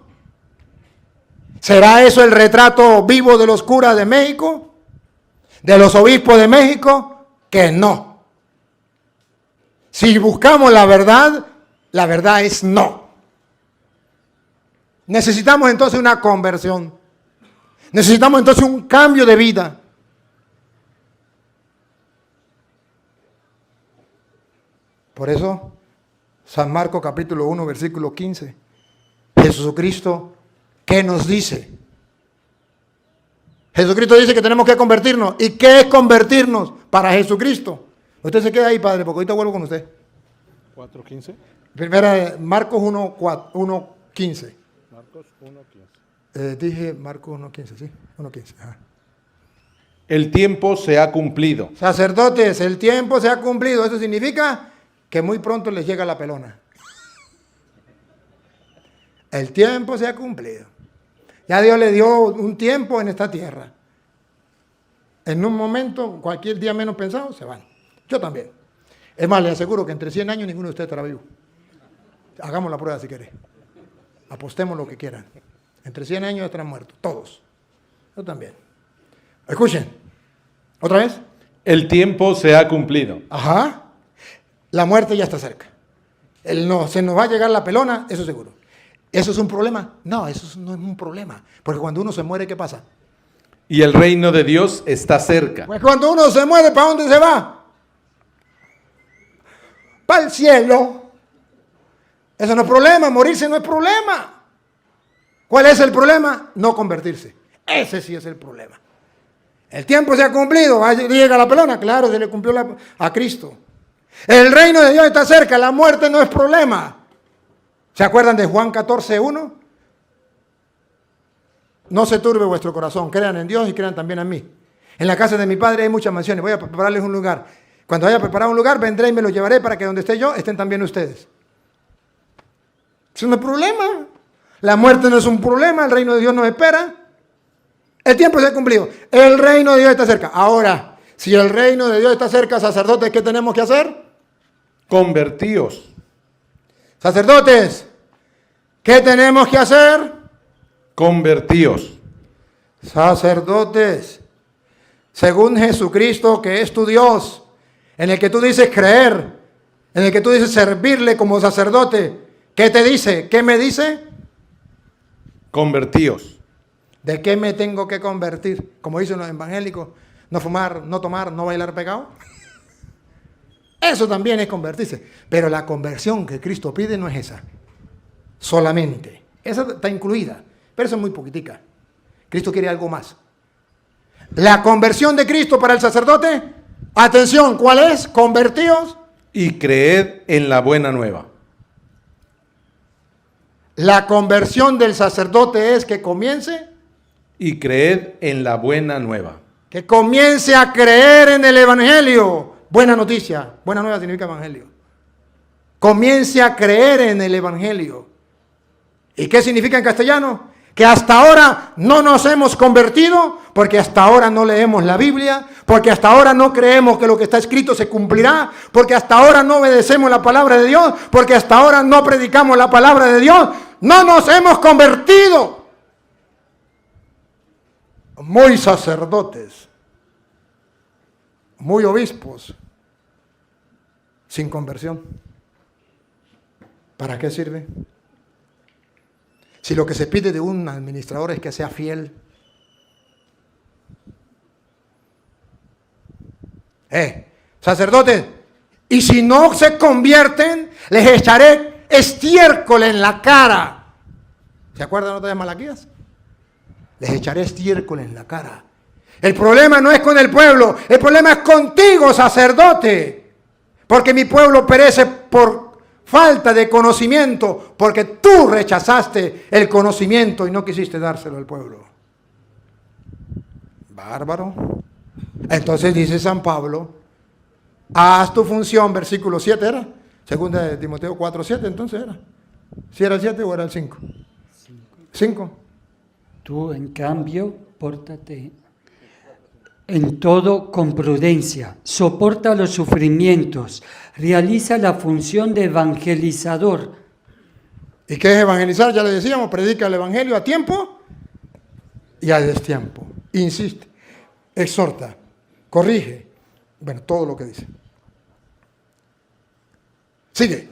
¿Será eso el retrato vivo de los curas de México? ¿De los obispos de México? Que no. Si buscamos la verdad es no. Necesitamos entonces una conversión. Necesitamos entonces un cambio de vida. Por eso, San Marcos capítulo 1, versículo 15. Jesucristo, ¿qué nos dice? Jesucristo dice que tenemos que convertirnos. ¿Y qué es convertirnos para Jesucristo? Usted se queda ahí, padre, porque ahorita vuelvo con usted. 4:15. Primera, Marcos 1:15. Marcos 1:15. Dije Marcos 1:15, ¿sí? 1:15. El tiempo se ha cumplido. Sacerdotes, el tiempo se ha cumplido. Eso significa que muy pronto les llega la pelona. El tiempo se ha cumplido. Ya Dios le dio un tiempo en esta tierra. En un momento, cualquier día menos pensado, se van. Yo también. Es más, le aseguro que entre 100 años ninguno de ustedes estará vivo. Hagamos la prueba si quiere. Apostemos lo que quieran. Entre 100 años estarán muertos, todos. Yo también. Escuchen. ¿Otra vez? El tiempo se ha cumplido. Ajá. La muerte ya está cerca. Se nos va a llegar la pelona, eso seguro. ¿Eso es un problema? No, eso no es un problema. Porque cuando uno se muere, ¿qué pasa? Y el reino de Dios está cerca. Pues cuando uno se muere, ¿para dónde se va? Para el cielo. Eso no es problema, morirse no es problema. ¿Cuál es el problema? No convertirse. Ese sí es el problema. El tiempo se ha cumplido, llega la pelona, claro, se le cumplió a Cristo. El reino de Dios está cerca, la muerte no es problema. ¿Se acuerdan de Juan 14:1? No se turbe vuestro corazón, crean en Dios y crean también en mí. En la casa de mi Padre hay muchas mansiones, voy a prepararles un lugar. Cuando haya preparado un lugar, vendré y me lo llevaré para que donde esté yo, estén también ustedes. Eso no es problema. La muerte no es un problema, el reino de Dios nos espera. El tiempo se ha cumplido. El reino de Dios está cerca. Ahora, si el reino de Dios está cerca, sacerdotes, ¿qué tenemos que hacer? Convertíos. Sacerdotes, ¿qué tenemos que hacer? Convertíos. Sacerdotes, según Jesucristo, que es tu Dios, en el que tú dices creer, en el que tú dices servirle como sacerdote, ¿qué te dice? ¿Qué me dice? Convertíos. ¿De qué me tengo que convertir? Como dicen los evangélicos, no fumar, no tomar, no bailar pecado. Eso también es convertirse. Pero la conversión que Cristo pide no es esa. Solamente. Esa está incluida. Pero eso es muy poquitica. Cristo quiere algo más. La conversión de Cristo para el sacerdote. Atención, ¿cuál es? Convertíos. Y creed en la buena nueva. La conversión del sacerdote es que comience. Y creed en la buena nueva. Que comience a creer en el evangelio. Buena noticia. Buena nueva significa evangelio. Comience a creer en el evangelio. ¿Y qué significa en castellano? Que hasta ahora no nos hemos convertido, porque hasta ahora no leemos la Biblia, porque hasta ahora no creemos que lo que está escrito se cumplirá, porque hasta ahora no obedecemos la palabra de Dios, porque hasta ahora no predicamos la palabra de Dios. No nos hemos convertido. Muy sacerdotes, muy obispos, sin conversión. ¿Para qué sirve? Si lo que se pide de un administrador es que sea fiel. Sacerdotes, y si no se convierten, les echaré estiércol en la cara. ¿Se acuerdan otra vez de Malaquías? Les echaré estiércol en la cara. El problema no es con el pueblo, el problema es contigo, sacerdote. Porque mi pueblo perece por falta de conocimiento, porque tú rechazaste el conocimiento y no quisiste dárselo al pueblo. Bárbaro. Entonces dice San Pablo, haz tu función, versículo 7 era, segunda de Timoteo 4:7, entonces era. ¿Si era el 7 o era el 5? 5. Tú, en cambio, pórtate en todo con prudencia, soporta los sufrimientos, realiza la función de evangelizador. ¿Y qué es evangelizar? Ya le decíamos, predica el evangelio a tiempo y a destiempo. Insiste, exhorta, corrige. Bueno, todo lo que dice. Sigue.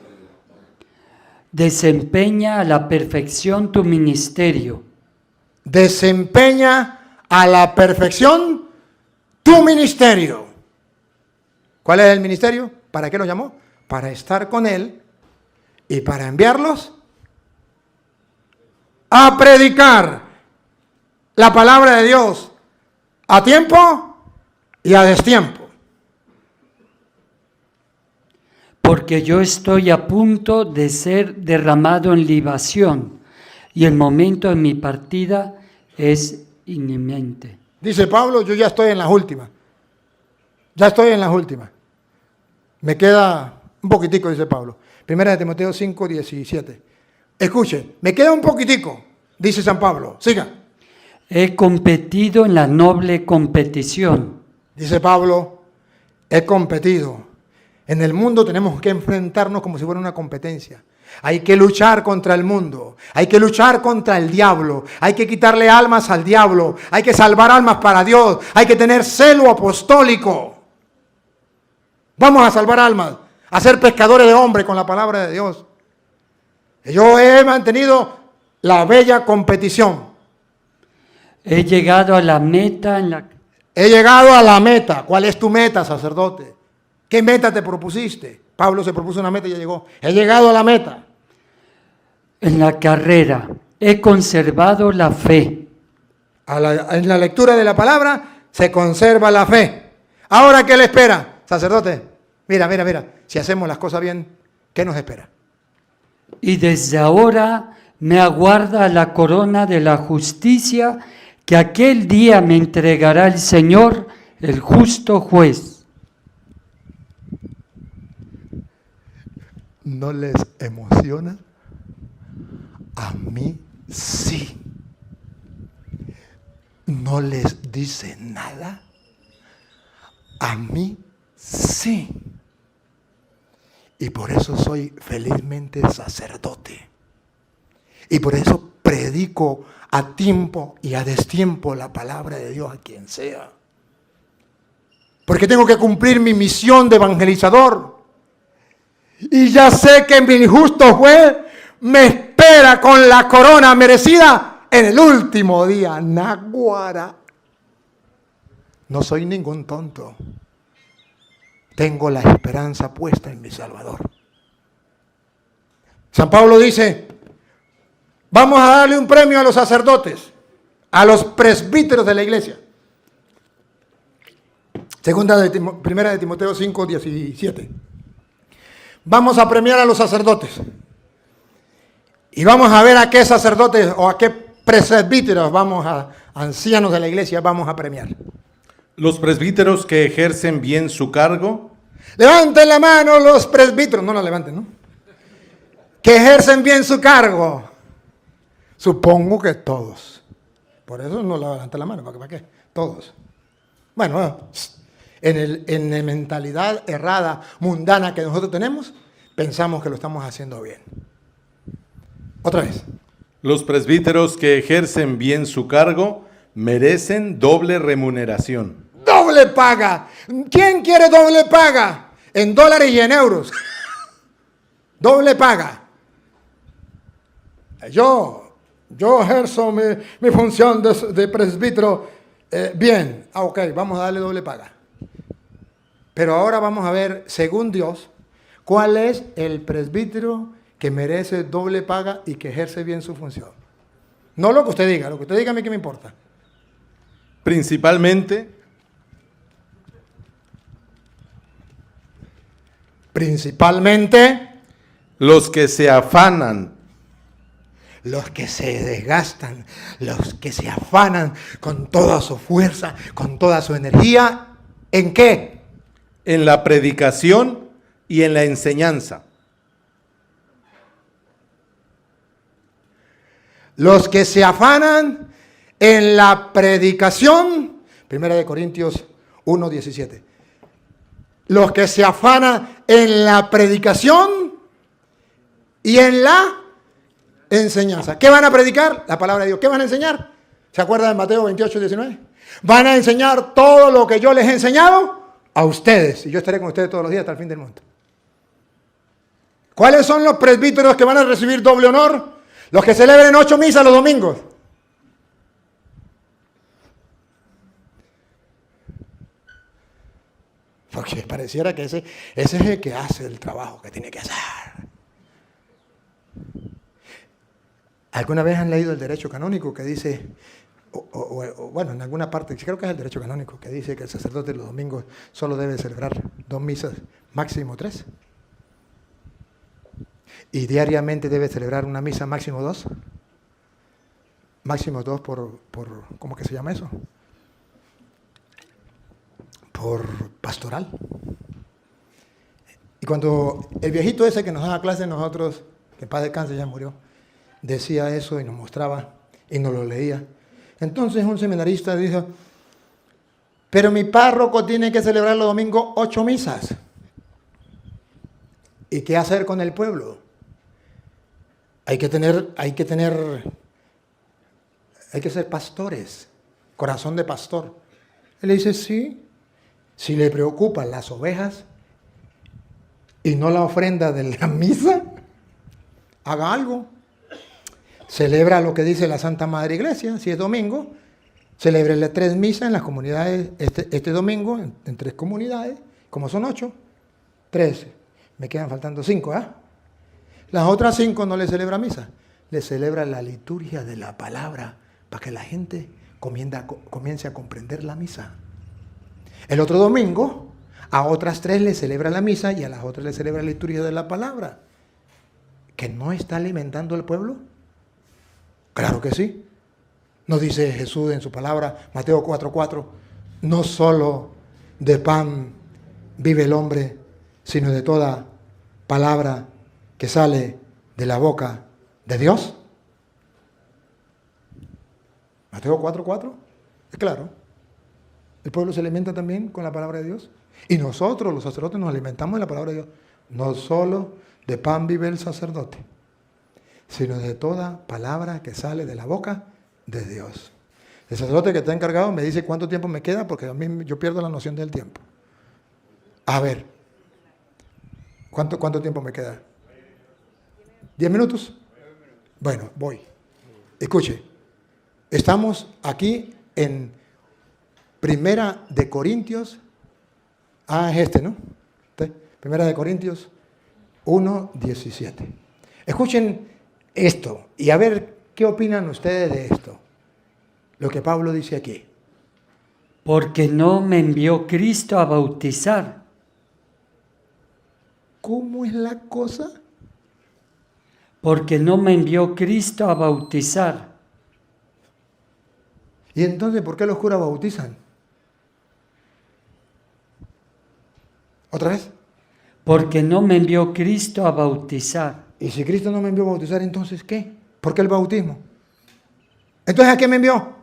Desempeña a la perfección tu ministerio. Desempeña a la perfección tu ministerio. ¿Cuál es el ministerio? ¿Para qué lo llamó? Para estar con Él y para enviarlos a predicar la palabra de Dios a tiempo y a destiempo. Porque yo estoy a punto de ser derramado en libación y el momento de mi partida es inminente. Dice Pablo, yo ya estoy en las últimas. Ya estoy en las últimas. Me queda un poquitico, dice Pablo. Primera de Timoteo 5:17. Escuche, me queda un poquitico, dice San Pablo. Siga. He competido en la noble competición. Dice Pablo, he competido. En el mundo tenemos que enfrentarnos como si fuera una competencia. Hay que luchar contra el mundo, hay que luchar contra el diablo, hay que quitarle almas al diablo, hay que salvar almas para Dios, hay que tener celo apostólico. Vamos a salvar almas, a ser pescadores de hombres con la palabra de Dios. Yo he mantenido la bella competición. He llegado a la meta en la... He llegado a la meta. ¿Cuál es tu meta, sacerdote? ¿Qué meta te propusiste? Pablo se propuso una meta y ya llegó. He llegado a la meta. En la carrera he conservado la fe. En la lectura de la palabra se conserva la fe. Ahora, ¿qué le espera? Sacerdote, mira. Si hacemos las cosas bien, ¿qué nos espera? Y desde ahora me aguarda la corona de la justicia que aquel día me entregará el Señor, el justo juez. ¿No les emociona? A mí sí. ¿No les dice nada? A mí sí. Y por eso soy felizmente sacerdote. Y por eso predico a tiempo y a destiempo la palabra de Dios a quien sea. Porque tengo que cumplir mi misión de evangelizador. Y ya sé que mi justo juez me espera con la corona merecida en el último día. Naguará. No soy ningún tonto. Tengo la esperanza puesta en mi Salvador. San Pablo dice, vamos a darle un premio a los sacerdotes, a los presbíteros de la iglesia. Primera de Timoteo 5, 17. Vamos a premiar a los sacerdotes. Y vamos a ver a qué sacerdotes o a qué presbíteros ancianos de la iglesia vamos a premiar. Los presbíteros que ejercen bien su cargo. Levanten la mano los presbíteros. No la levanten, ¿no? Que ejercen bien su cargo. Supongo que todos. Por eso no levanten la mano. ¿Para qué? Todos. Bueno, en la mentalidad errada, mundana que nosotros tenemos, pensamos que lo estamos haciendo bien. Otra vez. Los presbíteros que ejercen bien su cargo merecen doble remuneración. ¡Doble paga! ¿Quién quiere doble paga? En dólares y en euros. Doble paga. Yo ejerzo mi función de presbítero bien. Ok, vamos a darle doble paga. Pero ahora vamos a ver, según Dios, cuál es el presbítero que merece doble paga y que ejerce bien su función. No lo que usted diga, lo que usted diga a mí que me importa. Principalmente los que se afanan, los que se desgastan, los que se afanan con toda su fuerza, con toda su energía. ¿En qué? En la predicación y en la enseñanza. Los que se afanan en la predicación, 1 Corintios 1, 17. Los que se afanan en la predicación y en la enseñanza. ¿Qué van a predicar? La palabra de Dios. ¿Qué van a enseñar? ¿Se acuerdan de Mateo 28, 19? Van a enseñar todo lo que yo les he enseñado a ustedes. Y yo estaré con ustedes todos los días hasta el fin del mundo. ¿Cuáles son los presbíteros que van a recibir doble honor? Los que celebren 8 misas los domingos. Porque pareciera que ese es el que hace el trabajo que tiene que hacer. ¿Alguna vez han leído el derecho canónico que dice, bueno, en alguna parte, creo que es el derecho canónico, que dice que el sacerdote los domingos solo debe celebrar 2 misas, máximo 3? Y diariamente debe celebrar una misa, máximo 2. Máximo 2 por ¿cómo que se llama eso? Por pastoral. Y cuando el viejito ese que nos daba clase nosotros, que en paz descanse ya murió, decía eso y nos mostraba y nos lo leía. Entonces un seminarista dijo, pero mi párroco tiene que celebrar los domingos 8 misas. ¿Y qué hacer con el pueblo? Hay que ser pastores, corazón de pastor. Él le dice, sí, si le preocupan las ovejas y no la ofrenda de la misa, haga algo. Celebra lo que dice la Santa Madre Iglesia, si es domingo, celébrele 3 misas en las comunidades, este domingo, en 3 comunidades, como son 8, 13, me quedan faltando 5, ¿ah? Las otras 5 no le celebra misa, le celebra la liturgia de la palabra para que la gente comience a comprender la misa. El otro domingo, a otras 3 le celebra la misa y a las otras le celebra la liturgia de la palabra. ¿Que no está alimentando al pueblo? Claro que sí. Nos dice Jesús en su palabra, Mateo 4:4, no solo de pan vive el hombre, sino de toda palabra que sale de la boca de Dios. Mateo 4:4, es claro. El pueblo se alimenta también con la palabra de Dios. Y nosotros, los sacerdotes, nos alimentamos de la palabra de Dios. No solo de pan vive el sacerdote, sino de toda palabra que sale de la boca de Dios. El sacerdote que está encargado me dice cuánto tiempo me queda, porque a mí yo pierdo la noción del tiempo. A ver, ¿cuánto tiempo me queda? ¿10 minutos? Bueno, voy. Escuche, estamos aquí en Primera de Corintios. Es este, ¿no? Primera de Corintios 1:17. Escuchen esto y a ver qué opinan ustedes de esto. Lo que Pablo dice aquí. Porque no me envió Cristo a bautizar. ¿Cómo es la cosa? Porque no me envió Cristo a bautizar. ¿Y entonces por qué los curas bautizan? ¿Otra vez? Porque no me envió Cristo a bautizar. Y si Cristo no me envió a bautizar, ¿entonces qué? ¿Por qué el bautismo? ¿Entonces a qué me envió?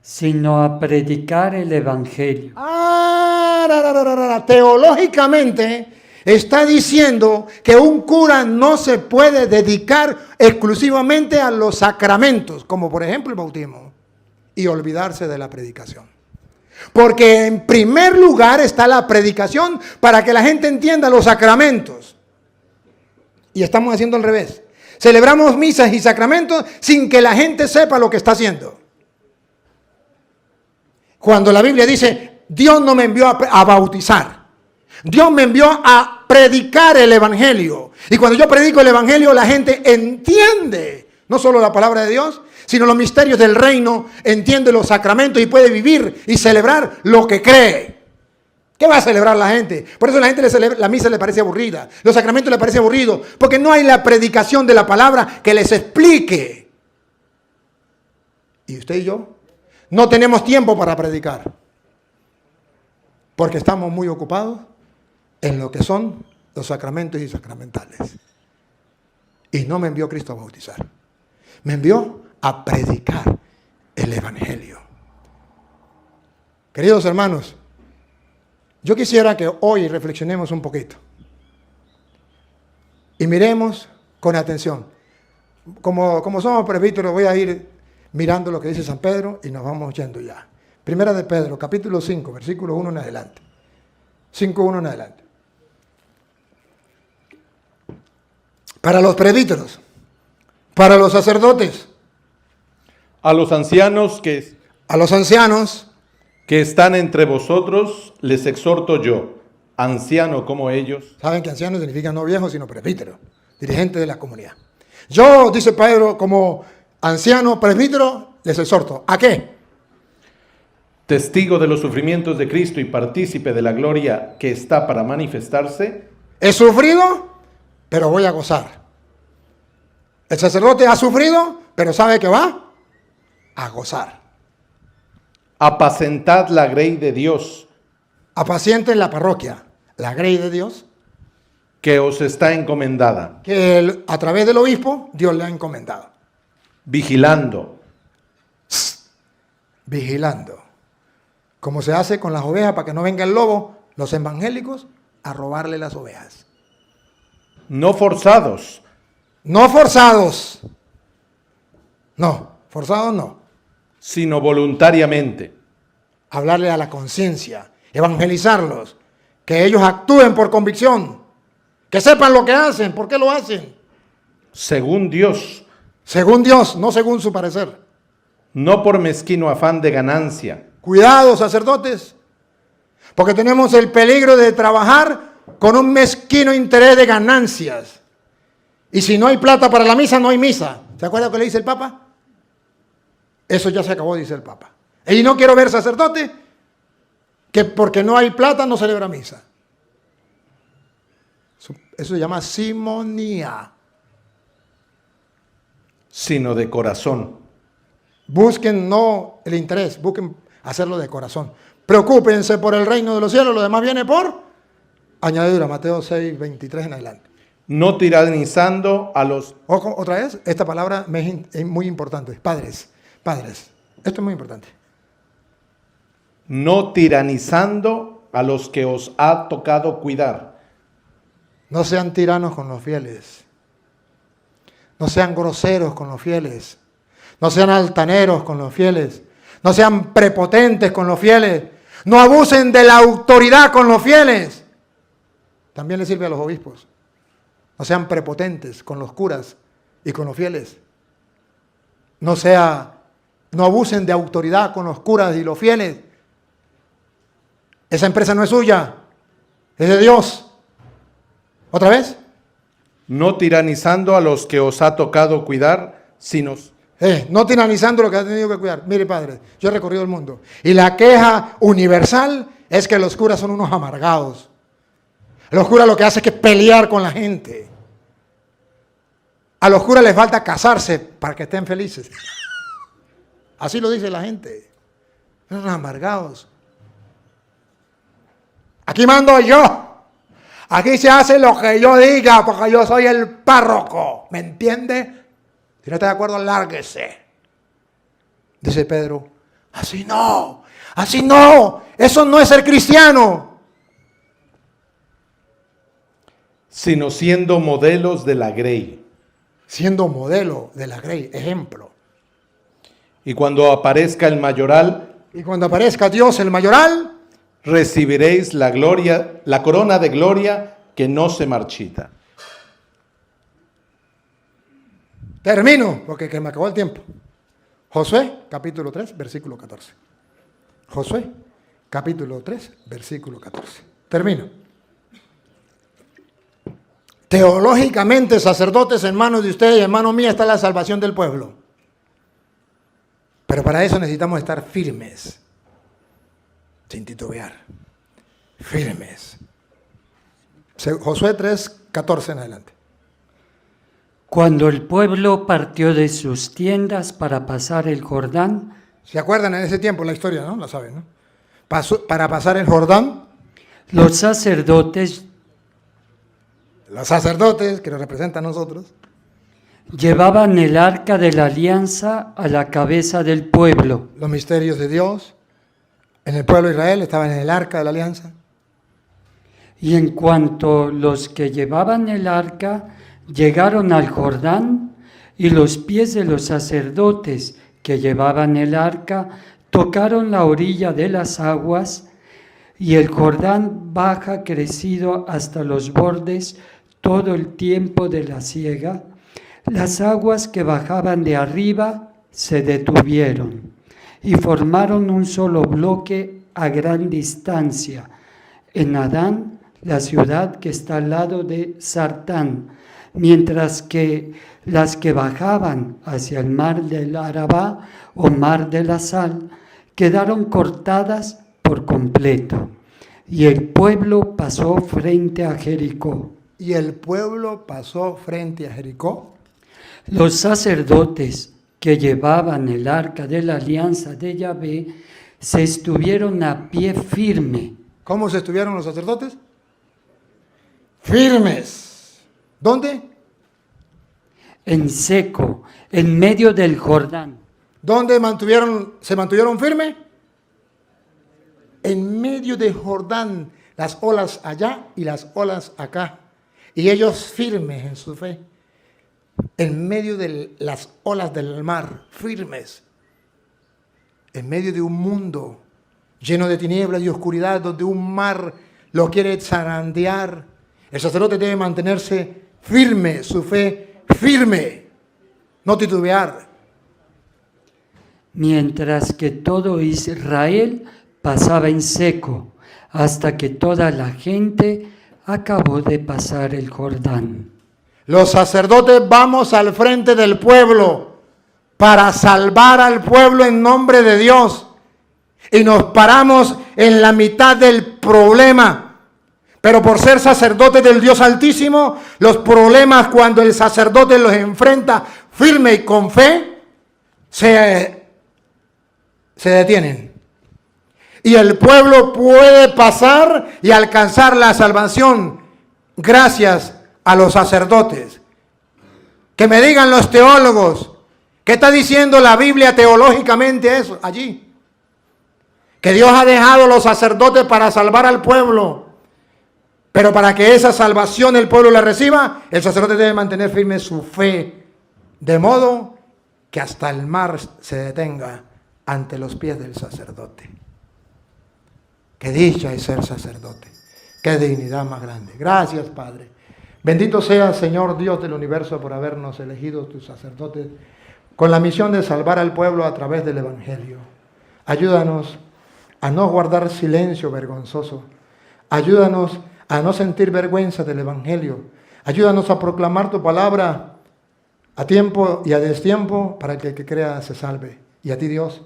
Sino a predicar el Evangelio. Teológicamente está diciendo que un cura no se puede dedicar exclusivamente a los sacramentos, como por ejemplo el bautismo, y olvidarse de la predicación. Porque en primer lugar está la predicación para que la gente entienda los sacramentos. Y estamos haciendo al revés. Celebramos misas y sacramentos sin que la gente sepa lo que está haciendo. Cuando la Biblia dice, Dios no me envió a bautizar. Dios me envió a predicar el Evangelio. Y cuando yo predico el Evangelio, la gente entiende no solo la palabra de Dios, sino los misterios del reino, entiende los sacramentos y puede vivir y celebrar lo que cree. ¿Qué va a celebrar la gente? Por eso la gente la misa le parece aburrida, los sacramentos le parece aburrido, porque no hay la predicación de la palabra que les explique. Y usted y yo no tenemos tiempo para predicar, porque estamos muy ocupados en lo que son los sacramentos y sacramentales. Y no me envió Cristo a bautizar, me envió a predicar el Evangelio. Queridos hermanos, yo quisiera que hoy reflexionemos un poquito y miremos con atención. Como somos presbíteros, voy a ir mirando lo que dice San Pedro y nos vamos yendo ya. Primera de Pedro, capítulo 5, versículo 1 en adelante. 5:1 en adelante. Para los presbíteros, para los sacerdotes, A los ancianos que están entre vosotros, les exhorto yo, anciano como ellos. Saben que anciano significa no viejo, sino presbítero, dirigente de la comunidad. Yo, dice Pedro, como anciano presbítero, les exhorto. ¿A qué? Testigo de los sufrimientos de Cristo y partícipe de la gloria que está para manifestarse. He sufrido, pero voy a gozar. El sacerdote ha sufrido, pero sabe que va a gozar. Apacentad la grey de Dios, Apacienten la parroquia, la grey de Dios, que os está encomendada, que a través del obispo Dios le ha encomendado. vigilando, Vigilando. Como se hace con las ovejas para que no venga el lobo, los evangélicos, a robarle las ovejas. no forzados, No forzados. No, forzados no. sino voluntariamente, Hablarle a la conciencia, evangelizarlos, que ellos actúen por convicción, que sepan lo que hacen, por qué lo hacen. según Dios, Según Dios, no según su parecer. no por mezquino afán de ganancia, Cuidado, sacerdotes, porque tenemos el peligro de trabajar con un mezquino interés de ganancias. Y si no hay plata para la misa, no hay misa. ¿Se acuerda lo que le dice el Papa? Eso ya se acabó, dice el Papa. Y no quiero ver sacerdote que porque no hay plata no celebra misa. Eso se llama simonía. sino de corazón. Busquen no el interés, busquen hacerlo de corazón. Preocúpense por el reino de los cielos, lo demás viene por añadidura. Mateo 6, 23 en adelante. No tiranizando a los... Otra vez, esta palabra es muy importante. Padres, esto es muy importante. No tiranizando a los que os ha tocado cuidar. No sean tiranos con los fieles. No sean groseros con los fieles. No sean altaneros con los fieles. No sean prepotentes con los fieles. No abusen de la autoridad con los fieles. También le sirve a los obispos. No sean prepotentes con los curas y con los fieles. No abusen de autoridad con los curas y los fieles. Esa empresa no es suya, es de Dios. ¿Otra vez? No tiranizando a los que os ha tocado cuidar, sino... No tiranizando lo que ha tenido que cuidar. Mire, padre, yo he recorrido el mundo. Y la queja universal es que los curas son unos amargados. Los curas lo que hacen es que pelear con la gente. A los curas les falta casarse para que estén felices. Así lo dice la gente. Son unos amargados. Aquí mando yo. Aquí se hace lo que yo diga porque yo soy el párroco. ¿Me entiende? Si no está de acuerdo, lárguese. Dice Pedro, así no, eso no es ser cristiano. Sino siendo modelos de la grey. Siendo modelo de la grey, ejemplo. Y cuando aparezca el mayoral, y cuando aparezca Dios el mayoral, recibiréis la gloria, la corona de gloria que no se marchita. Termino, porque que me acabó el tiempo. Josué, capítulo 3, versículo 14. Josué, capítulo 3, versículo 14. Termino. Teológicamente, sacerdotes, en manos de ustedes y en manos mías está la salvación del pueblo. Pero para eso necesitamos estar firmes, sin titubear. Firmes. Josué 3, 14 en adelante. Cuando el pueblo partió de sus tiendas para pasar el Jordán, ¿se acuerdan en ese tiempo la historia, no? La saben, ¿no? Para pasar el Jordán, los sacerdotes que nos representan a nosotros, llevaban el arca de la alianza a la cabeza del pueblo. Los misterios de Dios en el pueblo de Israel estaban en el arca de la alianza. Y en cuanto los que llevaban el arca llegaron al Jordán, y los pies de los sacerdotes que llevaban el arca tocaron la orilla de las aguas, y el Jordán baja crecido hasta los bordes todo el tiempo de la siega, las aguas que bajaban de arriba se detuvieron y formaron un solo bloque a gran distancia, en Adán, la ciudad que está al lado de Sartán, mientras que las que bajaban hacia el mar del Arabá o mar de la Sal quedaron cortadas por completo. Y el pueblo pasó frente a Jericó. Y el pueblo pasó frente a Jericó. Los sacerdotes que llevaban el arca de la alianza de Yahvé se estuvieron a pie firme. ¿Cómo se estuvieron los sacerdotes? Firmes. ¿Dónde? En seco, en medio del Jordán. ¿Dónde se mantuvieron firmes? En medio del Jordán, las olas allá y las olas acá. Y ellos firmes en su fe. En medio de las olas del mar, firmes. En medio de un mundo lleno de tinieblas y oscuridad, donde un mar lo quiere zarandear. El sacerdote debe mantenerse firme, su fe firme, no titubear. Mientras que todo Israel pasaba en seco, hasta que toda la gente acabó de pasar el Jordán. Los sacerdotes vamos al frente del pueblo para salvar al pueblo en nombre de Dios. Y nos paramos en la mitad del problema. Pero por ser sacerdotes del Dios Altísimo, los problemas cuando el sacerdote los enfrenta firme y con fe, se detienen. Y el pueblo puede pasar y alcanzar la salvación gracias a los sacerdotes. Que me digan los teólogos, ¿qué está diciendo la Biblia teológicamente eso allí? Que Dios ha dejado los sacerdotes para salvar al pueblo. Pero para que esa salvación el pueblo la reciba, el sacerdote debe mantener firme su fe, de modo que hasta el mar se detenga ante los pies del sacerdote. Qué dicha es ser sacerdote, qué dignidad más grande. Gracias, Padre. Bendito sea, Señor Dios del universo, por habernos elegido tus sacerdotes con la misión de salvar al pueblo a través del Evangelio. Ayúdanos a no guardar silencio vergonzoso. Ayúdanos a no sentir vergüenza del Evangelio. Ayúdanos a proclamar tu palabra a tiempo y a destiempo para que el que crea se salve. Y a ti, Dios,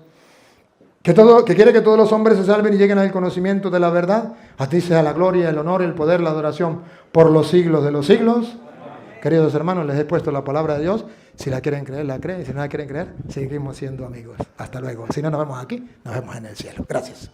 que quiere que todos los hombres se salven y lleguen al conocimiento de la verdad. A ti sea la gloria, el honor, el poder, la adoración por los siglos de los siglos. Queridos hermanos, les he puesto la palabra de Dios. Si la quieren creer, la creen. Si no la quieren creer, seguimos siendo amigos. Hasta luego. Si no nos vemos aquí, nos vemos en el cielo. Gracias.